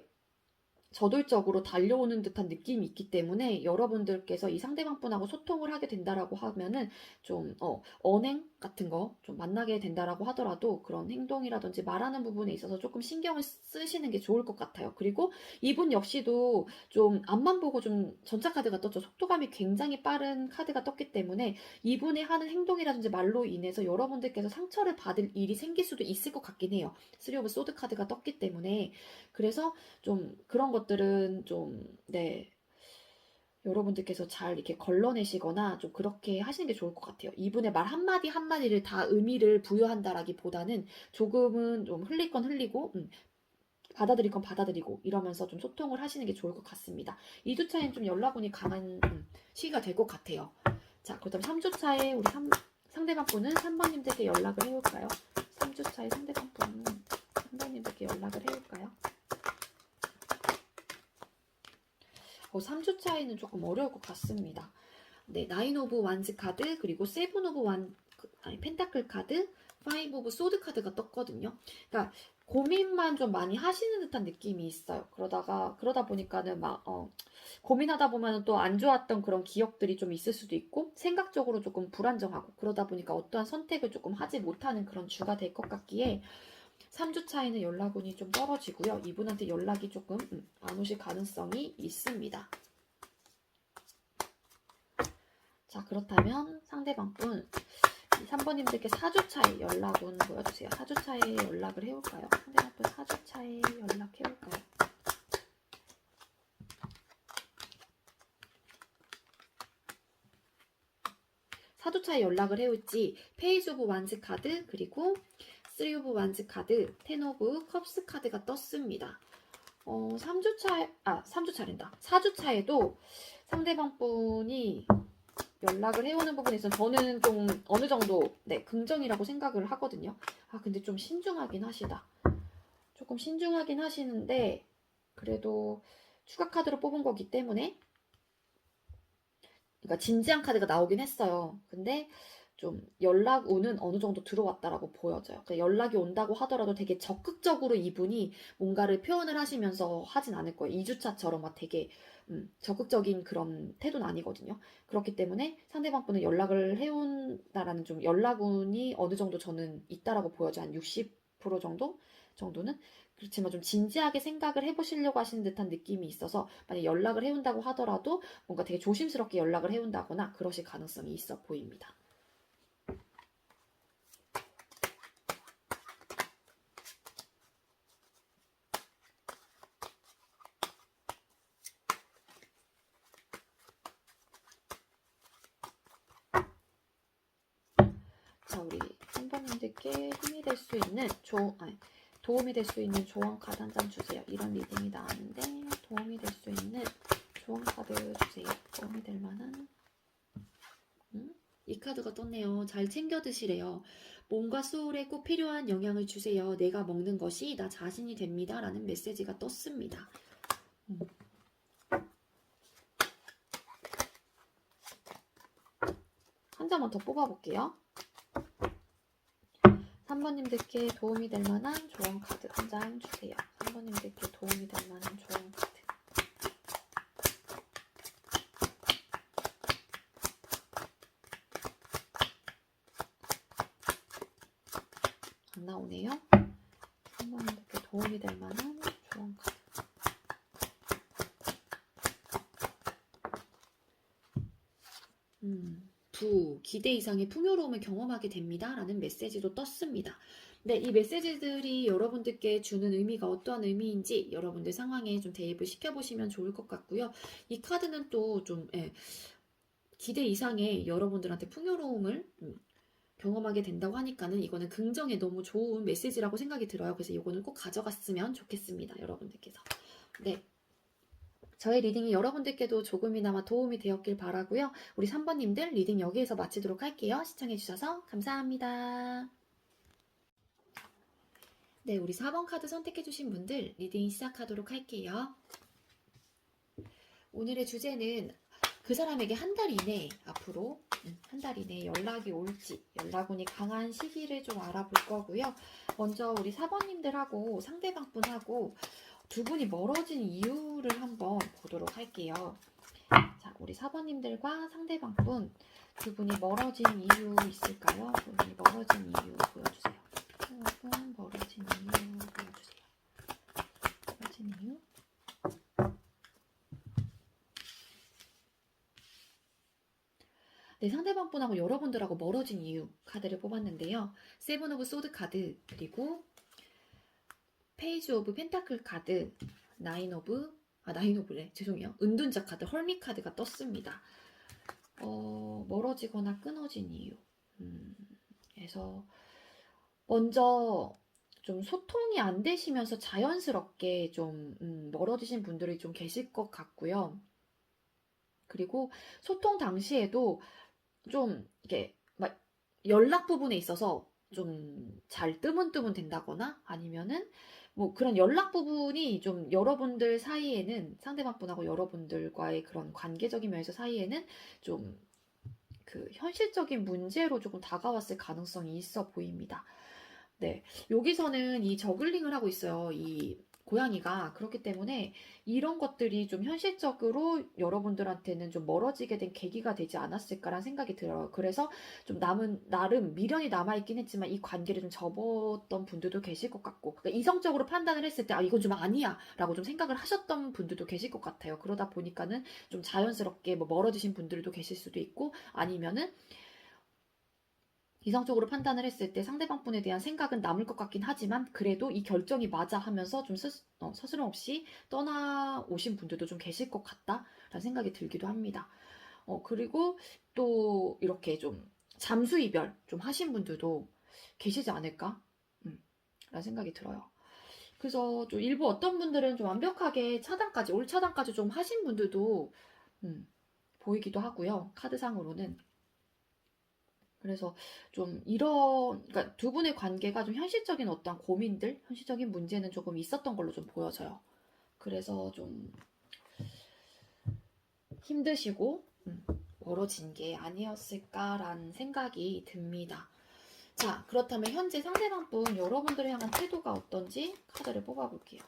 저돌적으로 달려오는 듯한 느낌이 있기 때문에 여러분들께서 이 상대방 분하고 소통을 하게 된다라고 하면은 좀 언행 같은 거 좀 만나게 된다라고 하더라도 그런 행동이라든지 말하는 부분에 있어서 조금 신경을 쓰시는 게 좋을 것 같아요. 그리고 이분 역시도 좀 앞만 보고 좀 전차 카드가 떴죠. 속도감이 굉장히 빠른 카드가 떴기 때문에 이분의 하는 행동이라든지 말로 인해서 여러분들께서 상처를 받을 일이 생길 수도 있을 것 같긴 해요. 3 오브 소드 카드가 떴기 때문에. 그래서 좀 그런 것들은 좀, 네, 여러분들께서 잘 이렇게 걸러내시거나 좀 그렇게 하시는 게 좋을 것 같아요. 이분의 말 한마디 한마디를 다 의미를 부여한다라기보다는 조금은 좀 흘릴 건 흘리고, 받아들일 건 받아들이고 이러면서 좀 소통을 하시는 게 좋을 것 같습니다. 2주차엔 좀 연락운이 강한 시기가 될 것 같아요. 자, 그렇다면 3주차에 우리 상대방 분은 3번님들께 연락을 해올까요? 3주차에 상대방 분은 3번님들께 연락을 해올까요? 3주차에는 조금 어려울 것 같습니다. 네, 9 오브 완즈 카드, 그리고 7 오브 펜타클 카드, 5 오브 소드 카드가 떴거든요. 그러니까 고민만 좀 많이 하시는 듯한 느낌이 있어요. 그러다 보니까는 막, 고민하다 보면 또 안 좋았던 그런 기억들이 좀 있을 수도 있고, 생각적으로 조금 불안정하고, 그러다 보니까 어떠한 선택을 조금 하지 못하는 그런 주가 될 것 같기에, 3주차에는 연락운이 좀 떨어지고요. 이분한테 연락이 조금 안 오실 가능성이 있습니다. 자, 그렇다면 상대방 분 3번님들께 4주차에 연락운 보여주세요. 4주차에 연락을 해올까요? 상대방 분 4주차에 연락해올까요? 사주차에 연락을 해올지 페이지 오브 완즈 카드, 그리고 3 오브 완즈 카드, 10 오브 컵스 카드가 떴습니다. 3주차랜다. 4주차에도 상대방 분이 연락을 해오는 부분에 있어서 저는 좀 어느 정도 긍정이라고 생각을 하거든요. 근데 좀 신중하긴 하시다. 조금 신중하긴 하시는데 그래도 추가 카드로 뽑은 거기 때문에 그러니까 진지한 카드가 나오긴 했어요. 근데 좀 연락 운은 어느 정도 들어왔다라고 보여져요. 그러니까 연락이 온다고 하더라도 되게 적극적으로 이분이 뭔가를 표현을 하시면서 하진 않을 거예요. 2주차처럼 막 되게 적극적인 그런 태도는 아니거든요. 그렇기 때문에 상대방 분은 연락을 해온다라는 좀 연락 운이 어느 정도 저는 있다라고 보여져요. 한 60% 정도는. 그렇지만 좀 진지하게 생각을 해보시려고 하시는 듯한 느낌이 있어서 만약 연락을 해온다고 하더라도 뭔가 되게 조심스럽게 연락을 해온다거나 그러실 가능성이 있어 보입니다. 자, 우리 선배님들께 힘이 될 수 있는 도움이 될 수 있는 조언 카드 한 장 주세요. 이런 리딩이 나왔는데 도움이 될 수 있는 조언 카드 주세요. 도움이 될 만한 이 카드가 떴네요. 잘 챙겨 드시래요. 몸과 소울에 꼭 필요한 영양을 주세요. 내가 먹는 것이 나 자신이 됩니다. 라는 메시지가 떴습니다. 한 장만 더 뽑아볼게요. 3번님들께 도움이 될 만한 조언 카드 한 장 주세요. 3번님들께 도움이 될 만한 조언 카드. 안 나오네요. 3번님들께 도움이 될 만한 조언 카드. 기대 이상의 풍요로움을 경험하게 됩니다. 라는 메시지도 떴습니다. 네, 이 메시지들이 여러분들께 주는 의미가 어떠한 의미인지 여러분들 상황에 좀 대입을 시켜보시면 좋을 것 같고요. 이 카드는 또 좀 기대 이상의 여러분들한테 풍요로움을 경험하게 된다고 하니까는 이거는 긍정에 너무 좋은 메시지라고 생각이 들어요. 그래서 이거는 꼭 가져갔으면 좋겠습니다. 여러분들께서. 네. 저의 리딩이 여러분들께도 조금이나마 도움이 되었길 바라고요. 우리 3번님들 리딩 여기에서 마치도록 할게요. 시청해주셔서 감사합니다. 네, 우리 4번 카드 선택해주신 분들 리딩 시작하도록 할게요. 오늘의 주제는 그 사람에게 한 달 이내 앞으로 한 달 이내에 연락이 올지 연락 운이 강한 시기를 좀 알아볼 거고요. 먼저 우리 4번님들하고 상대방분하고 두 분이 멀어진 이유를 한번 보도록 할게요. 자, 우리 4번님들과 상대방분 두 분이 멀어진 이유 있을까요? 두 분이 멀어진 이유 보여주세요. 두 분 멀어진 이유 보여주세요. 멀어진 이유? 네, 상대방분하고 여러분들하고 멀어진 이유 카드를 뽑았는데요. 세븐 오브 소드 카드, 그리고 페이지 오브 펜타클 카드, 나인 오브래. 죄송해요. 은둔자 카드, 헐미 카드가 떴습니다. 멀어지거나 끊어진 이유. 그래서 먼저 좀 소통이 안 되시면서 자연스럽게 좀 멀어지신 분들이 좀 계실 것 같고요. 그리고 소통 당시에도 좀 이게 막 연락 부분에 있어서 좀 잘 뜨문뜨문 된다거나 아니면은 뭐 그런 연락 부분이 좀 여러분들 사이에는 상대방 분하고 여러분들과의 그런 관계적인 면에서 사이에는 좀 그 현실적인 문제로 조금 다가왔을 가능성이 있어 보입니다. 네, 여기서는 이 저글링을 하고 있어요. 이 고양이가. 그렇기 때문에 이런 것들이 좀 현실적으로 여러분들한테는 좀 멀어지게 된 계기가 되지 않았을까라는 생각이 들어요. 그래서 좀 나름 미련이 남아있긴 했지만 이 관계를 좀 접었던 분들도 계실 것 같고, 그러니까 이성적으로 판단을 했을 때, 아, 이건 좀 아니야. 라고 좀 생각을 하셨던 분들도 계실 것 같아요. 그러다 보니까는 좀 자연스럽게 뭐 멀어지신 분들도 계실 수도 있고, 아니면은 이성적으로 판단을 했을 때 상대방분에 대한 생각은 남을 것 같긴 하지만 그래도 이 결정이 맞아 하면서 좀 서스럼 없이 떠나오신 분들도 좀 계실 것 같다라는 생각이 들기도 합니다. 그리고 또 이렇게 좀 잠수 이별 좀 하신 분들도 계시지 않을까? 라는 생각이 들어요. 그래서 좀 일부 어떤 분들은 좀 완벽하게 올 차단까지 좀 하신 분들도 보이기도 하고요. 카드상으로는. 그래서 좀 그러니까 두 분의 관계가 좀 현실적인 어떤 고민들, 현실적인 문제는 조금 있었던 걸로 좀 보여져요. 그래서 좀 힘드시고 멀어진 게 아니었을까라는 생각이 듭니다. 자, 그렇다면 현재 상대방분 여러분들을 향한 태도가 어떤지 카드를 뽑아볼게요.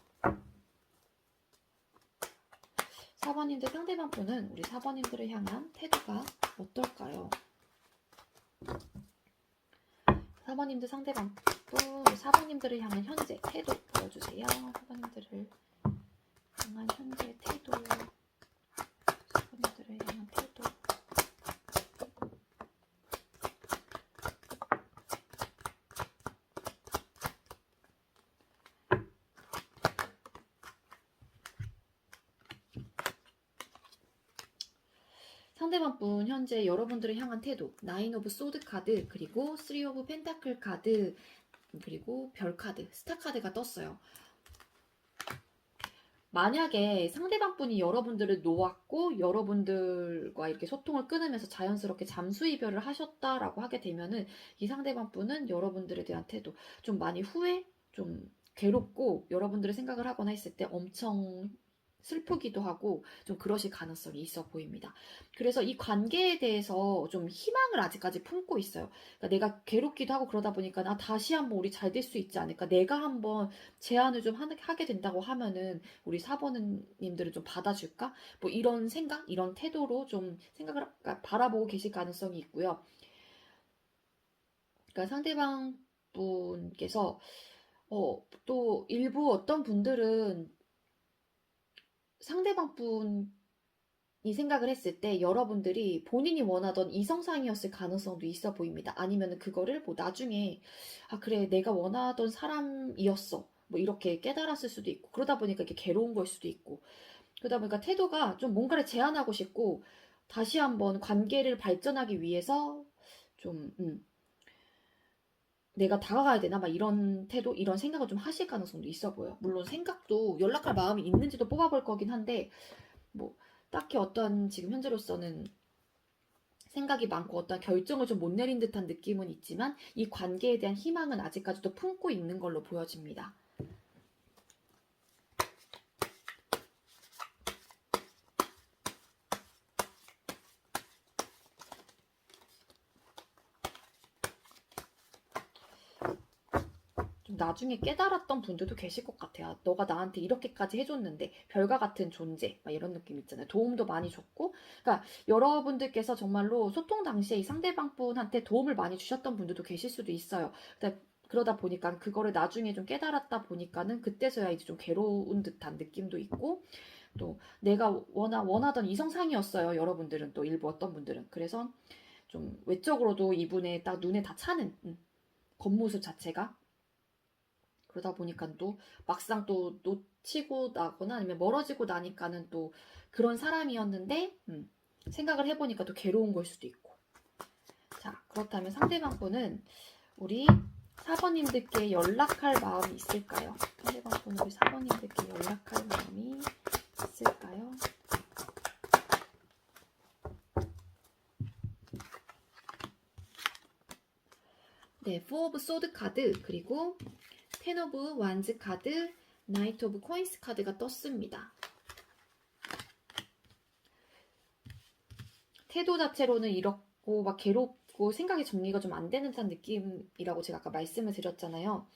4번님들 상대방분은 우리 4번님들을 향한 태도가 어떨까요? 4번님들 상대방분, 4번님들을 향한 현재 태도 보여주세요. 4번님들을 향한 현재 태도, 4번님들을 향한 태도. 상대방분 현재 여러분들을 향한 태도, 나인 오브 소드 카드, 그리고 3 오브 펜타클 카드, 그리고 별 카드, 스타 카드가 떴어요. 만약에 상대방분이 여러분들을 놓았고 여러분들과 이렇게 소통을 끊으면서 자연스럽게 잠수 이별을 하셨다라고 하게 되면은 이 상대방분은 여러분들에 대한 태도 좀 많이 좀 괴롭고 여러분들의 생각을 하거나 했을 때 엄청 슬프기도 하고 좀 그러실 가능성이 있어 보입니다. 그래서 이 관계에 대해서 좀 희망을 아직까지 품고 있어요. 그러니까 내가 괴롭기도 하고 그러다 보니까 다시 한번 우리 잘 될 수 있지 않을까. 내가 한번 제안을 좀 하게 된다고 하면은 우리 4번님들은 좀 받아줄까? 뭐 이런 생각, 이런 태도로 좀 그러니까 바라보고 계실 가능성이 있고요. 그러니까 상대방 분께서 또 일부 어떤 분들은 상대방 분 이 생각을 했을 때 여러분들이 본인이 원하던 이성상이었을 가능성도 있어 보입니다. 아니면 그거를 뭐 나중에 아 그래 내가 원하던 사람이었어 뭐 이렇게 깨달았을 수도 있고 그러다 보니까 이렇게 괴로운 걸 수도 있고 그러다 보니까 태도가 좀 뭔가를 제안하고 싶고 다시 한번 관계를 발전하기 위해서 좀 내가 다가가야 되나 막 이런 태도 이런 생각을 좀 하실 가능성도 있어 보여요. 물론 생각도 연락할 마음이 있는지도 뽑아볼 거긴 한데 뭐 딱히 어떤 지금 현재로서는 생각이 많고 어떤 결정을 좀 못 내린 듯한 느낌은 있지만 이 관계에 대한 희망은 아직까지도 품고 있는 걸로 보여집니다. 좀 나중에 깨달았던 분들도 계실 것 같아요. 너가 나한테 이렇게까지 해줬는데 별과 같은 존재 막 이런 느낌 있잖아요. 도움도 많이 줬고 그러니까 여러분들께서 정말로 소통 당시에 이 상대방 분한테 도움을 많이 주셨던 분들도 계실 수도 있어요. 그러다 보니까 그거를 나중에 좀 깨달았다 보니까는 그때서야 이제 좀 괴로운 듯한 느낌도 있고 또 내가 원하던 이성상이었어요. 여러분들은 또 일부 어떤 분들은 그래서 좀 외적으로도 이분의 딱 눈에 다 차는 겉모습 자체가 그러다 보니까 또 막상 또 놓치고 나거나 아니면 멀어지고 나니까는 또 그런 사람이었는데 생각을 해보니까 또 괴로운 걸 수도 있고 자 그렇다면 상대방 분은 우리 사번님들께 연락할 마음이 있을까요? 상대방 분은 우리 사번님들께 연락할 마음이 있을까요? 네, 4 오브 소드 카드 그리고 10 오브 완즈 카드, 나이트 오브 코인스 카드가 떴습니다. 태도 자체로는 이렇고 막 괴롭고 생각이 정리가 좀 안 되는 듯한 느낌이라고 제가 아까 말씀을 드렸잖아요.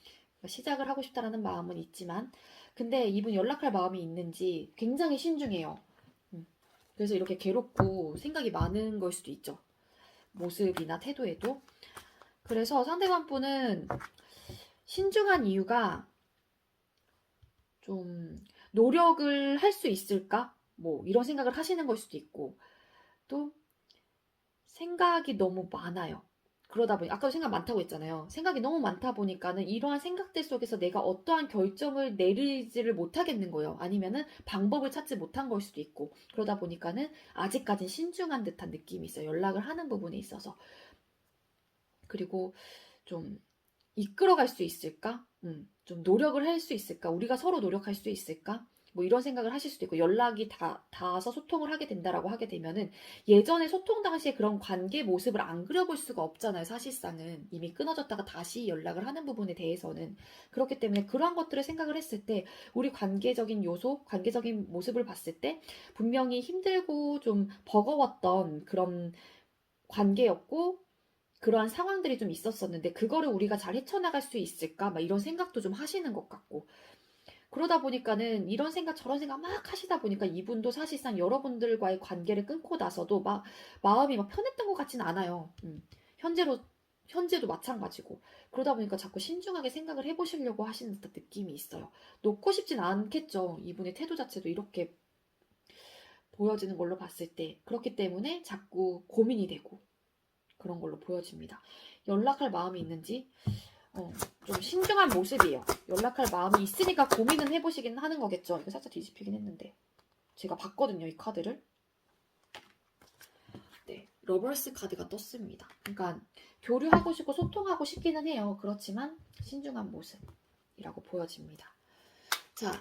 시작을 하고 싶다라는 마음은 있지만 근데 이분 연락할 마음이 있는지 굉장히 신중해요. 그래서 이렇게 괴롭고 생각이 많은 걸 수도 있죠. 모습이나 태도에도. 그래서 상대방 분은 신중한 이유가 좀 노력을 할 수 있을까? 뭐 이런 생각을 하시는 걸 수도 있고 또 생각이 너무 많아요. 그러다 보니 아까도 생각 많다고 했잖아요. 생각이 너무 많다 보니까는 이러한 생각들 속에서 내가 어떠한 결정을 내리지를 못하겠는 거예요. 아니면은 방법을 찾지 못한 걸 수도 있고 그러다 보니까는 아직까진 신중한 듯한 느낌이 있어요. 연락을 하는 부분에 있어서. 그리고 좀 이끌어갈 수 있을까? 좀 노력을 할 수 있을까? 우리가 서로 노력할 수 있을까? 뭐 이런 생각을 하실 수도 있고 연락이 닿아서 소통을 하게 된다라고 하게 되면은 예전에 소통 당시에 그런 관계 모습을 안 그려볼 수가 없잖아요. 사실상은 이미 끊어졌다가 다시 연락을 하는 부분에 대해서는 그렇기 때문에 그러한 것들을 생각을 했을 때 우리 관계적인 요소, 관계적인 모습을 봤을 때 분명히 힘들고 좀 버거웠던 그런 관계였고 그러한 상황들이 좀 있었었는데 그거를 우리가 잘 헤쳐나갈 수 있을까? 막 이런 생각도 좀 하시는 것 같고 그러다 보니까는 이런 생각 저런 생각 막 하시다 보니까 이분도 사실상 여러분들과의 관계를 끊고 나서도 막 마음이 막 편했던 것 같지는 않아요. 현재도 마찬가지고 그러다 보니까 자꾸 신중하게 생각을 해보시려고 하시는 듯한 느낌이 있어요. 놓고 싶진 않겠죠. 이분의 태도 자체도 이렇게 보여지는 걸로 봤을 때 그렇기 때문에 자꾸 고민이 되고 그런 걸로 보여집니다. 연락할 마음이 있는지 좀 신중한 모습이에요. 연락할 마음이 있으니까 고민은 해보시긴 하는 거겠죠. 이거 살짝 뒤집히긴 했는데 제가 봤거든요. 이 카드를. 네, 러버스 카드가 떴습니다. 그러니까 교류하고 싶고 소통하고 싶기는 해요. 그렇지만 신중한 모습이라고 보여집니다. 자,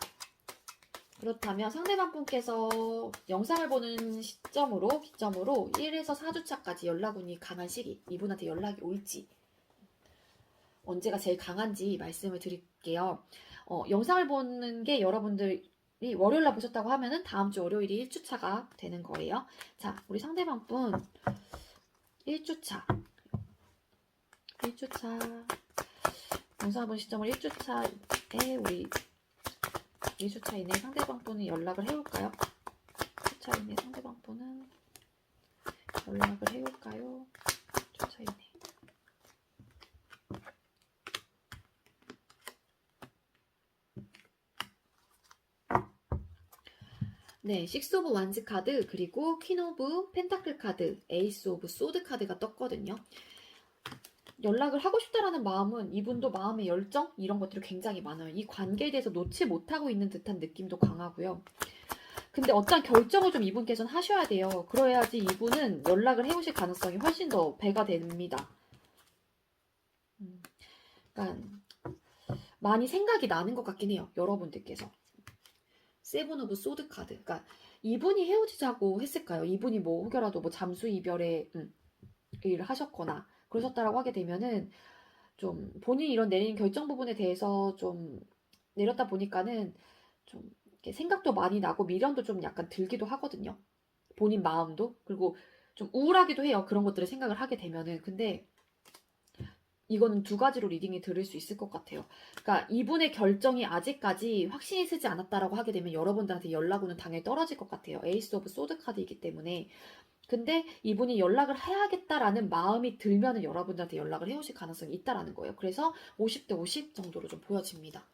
그렇다면 상대방 분께서 영상을 보는 기점으로 1에서 4주차까지 연락운이 강한 시기, 이분한테 연락이 올지 언제가 제일 강한지 말씀을 드릴게요. 영상을 보는 게 여러분들이 월요일날 보셨다고 하면은 다음 주 월요일이 1주차가 되는 거예요. 자, 우리 상대방 분 1주차 영상을 보는 시점으로 1주차에 우리 2주차 이내 상대방 분은 연락을 해올까요? 2주차 이내 상대방 분은 연락을 해올까요? 2주차 이내 네, 식스 오브 완즈 카드, 그리고 퀸 오브 펜타클 카드, 에이스 오브 소드 카드가 떴거든요. 연락을 하고 싶다라는 마음은 이분도 마음의 열정 이런 것들이 굉장히 많아요. 이 관계에 대해서 놓지 못하고 있는 듯한 느낌도 강하고요. 근데 어떤 결정을 좀 이분께서는 하셔야 돼요. 그래야지 이분은 연락을 해오실 가능성이 훨씬 더 배가 됩니다. 그러니까 많이 생각이 나는 것 같긴 해요. 여러분들께서. 세븐 오브 소드 카드. 그러니까 이분이 헤어지자고 했을까요? 이분이 뭐 혹여라도 뭐 잠수 이별에 일을 하셨거나 그러셨다라고 하게 되면은 좀 본인이 이런 내리는 결정 부분에 대해서 좀 내렸다 보니까는 좀 이렇게 생각도 많이 나고 미련도 좀 약간 들기도 하거든요. 본인 마음도. 그리고 좀 우울하기도 해요. 그런 것들을 생각을 하게 되면은. 근데 이거는 두 가지로 리딩이 들을 수 있을 것 같아요. 그러니까 이분의 결정이 아직까지 확신이 서지 않았다라고 하게 되면 여러분들한테 연락 오는 당연히 떨어질 것 같아요. 에이스 오브 소드 카드이기 때문에. 근데 이분이 연락을 해야겠다라는 마음이 들면은 여러분들한테 연락을 해오실 가능성이 있다라는 거예요. 그래서 50대 50 정도로 좀 보여집니다.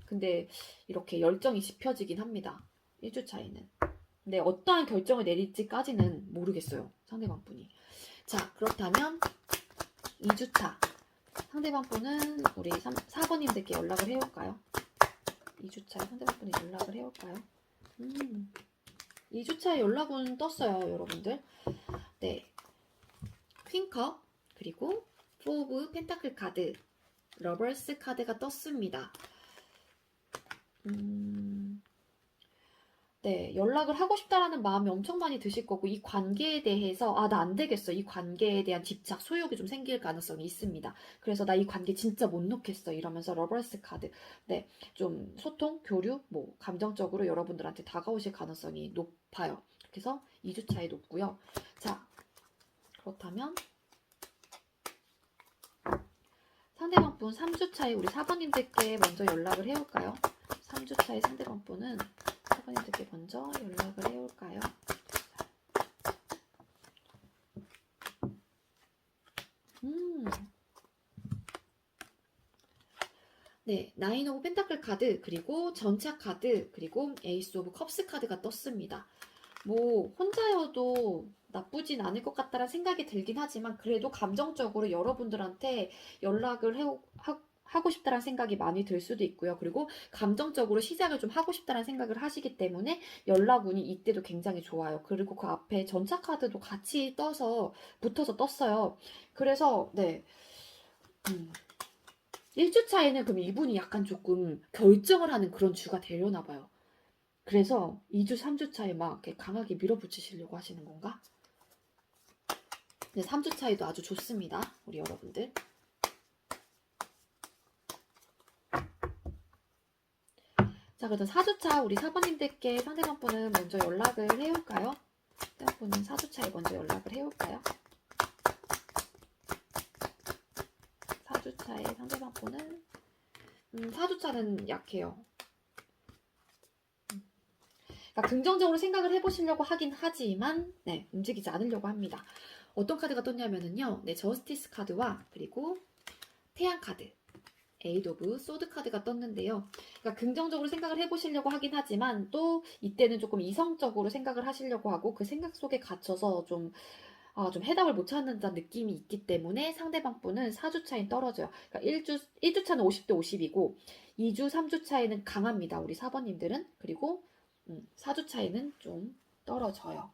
근데 이렇게 열정이 짚혀지긴 합니다. 1주 차이는. 근데 어떠한 결정을 내릴지까지는 모르겠어요. 상대방 분이. 자, 그렇다면 2주차. 상대방 분은 우리 4번님들께 연락을 해올까요? 2주차에 상대방 분이 연락을 해올까요? 2주차에 연락은 떴어요, 여러분들. 네. 퀸컵, 그리고 4 오브 펜타클 카드, 러버스 카드가 떴습니다. 네, 연락을 하고 싶다라는 마음이 엄청 많이 드실 거고, 이 관계에 대해서, 나 안 되겠어. 이 관계에 대한 집착, 소욕이 좀 생길 가능성이 있습니다. 그래서 나 이 관계 진짜 못 놓겠어. 이러면서 러버스 카드. 네, 좀 소통, 교류, 뭐, 감정적으로 여러분들한테 다가오실 가능성이 높아요. 그래서 2주 차에 높고요. 자, 그렇다면, 상대방 분 3주 차에 우리 4번님들께 먼저 연락을 해올까요? 3주 차에 상대방 분은 4번님들께 먼저 연락을 해올까요? 네, 나인 오브 펜타클 카드, 그리고 전차 카드, 그리고 에이스 오브 컵스 카드가 떴습니다. 뭐 혼자여도 나쁘진 않을 것 같다는 생각이 들긴 하지만 그래도 감정적으로 여러분들한테 연락을 하고 싶다는 생각이 많이 들 수도 있고요. 그리고 감정적으로 시작을 좀 하고 싶다는 생각을 하시기 때문에 연락운이 이때도 굉장히 좋아요. 그리고 그 앞에 전차 카드도 같이 붙어서 떴어요. 그래서 네. 1주 차에는 그럼 이분이 약간 조금 결정을 하는 그런 주가 되려나 봐요. 그래서 2주, 3주 차에 막 이렇게 강하게 밀어붙이시려고 하시는 건가? 네, 3주 차에도 아주 좋습니다. 우리 여러분들. 자, 그래도 4주차 우리 4번님들께 상대방 분은 먼저 연락을 해올까요? 상대방 분은 4주차에 먼저 연락을 해올까요? 4주차에 상대방 분은 4주차는 약해요. 그러니까 긍정적으로 생각을 해보시려고 하긴 하지만 네, 움직이지 않으려고 합니다. 어떤 카드가 떴냐면은요. 네, 저스티스 카드와 그리고 태양 카드, 에이드 오브 소드 카드가 떴는데요. 그러니까 긍정적으로 생각을 해보시려고 하긴 하지만 또 이때는 조금 이성적으로 생각을 하시려고 하고 그 생각 속에 갇혀서 좀 해답을 못 찾는다는 느낌이 있기 때문에 상대방 분은 4주 차인 떨어져요. 그러니까 1주 차는 50대 50이고 2주, 3주 차에는 강합니다. 우리 4번님들은. 그리고 4주 차에는 좀 떨어져요.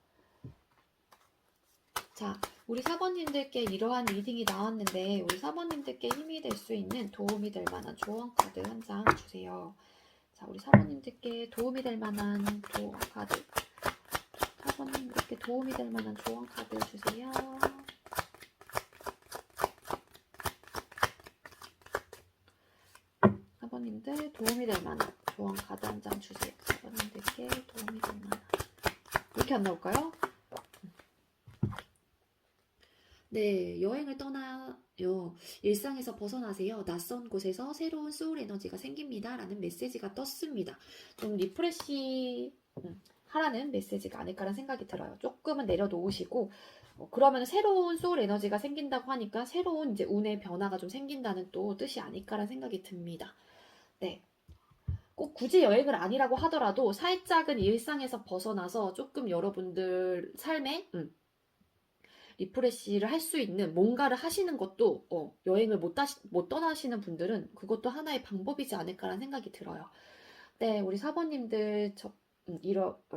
자, 우리 4번님들께 이러한 리딩이 나왔는데 우리 4번님들께 힘이 될 수 있는 도움이 될 만한 조언 카드 한 장 주세요. 자, 우리 4번님들께 도움이 될 만한 조언 카드. 4번님들께 도움이 될 만한 조언 카드 주세요. 4번님들 도움이 될 만한 조언 카드 한 장 주세요. 4번님들께 도움이 될 만한. 이렇게 안 나올까요? 네, 여행을 떠나요. 일상에서 벗어나세요. 낯선 곳에서 새로운 소울 에너지가 생깁니다. 라는 메시지가 떴습니다. 좀 리프레시 하라는 메시지가 아닐까라는 생각이 들어요. 조금은 내려놓으시고 그러면 새로운 소울 에너지가 생긴다고 하니까 새로운 이제 운의 변화가 좀 생긴다는 또 뜻이 아닐까라는 생각이 듭니다. 네. 꼭 굳이 여행을 아니라고 하더라도 살짝은 일상에서 벗어나서 조금 여러분들 삶에 리프레시를 할 수 있는 뭔가를 하시는 것도 여행을 못 떠나시는 분들은 그것도 하나의 방법이지 않을까라는 생각이 들어요. 네, 우리 사모님들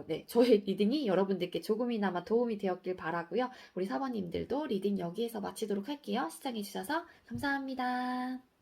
네, 저의 리딩이 여러분들께 조금이나마 도움이 되었길 바라고요. 우리 사모님들도 리딩 여기에서 마치도록 할게요. 시청해주셔서 감사합니다.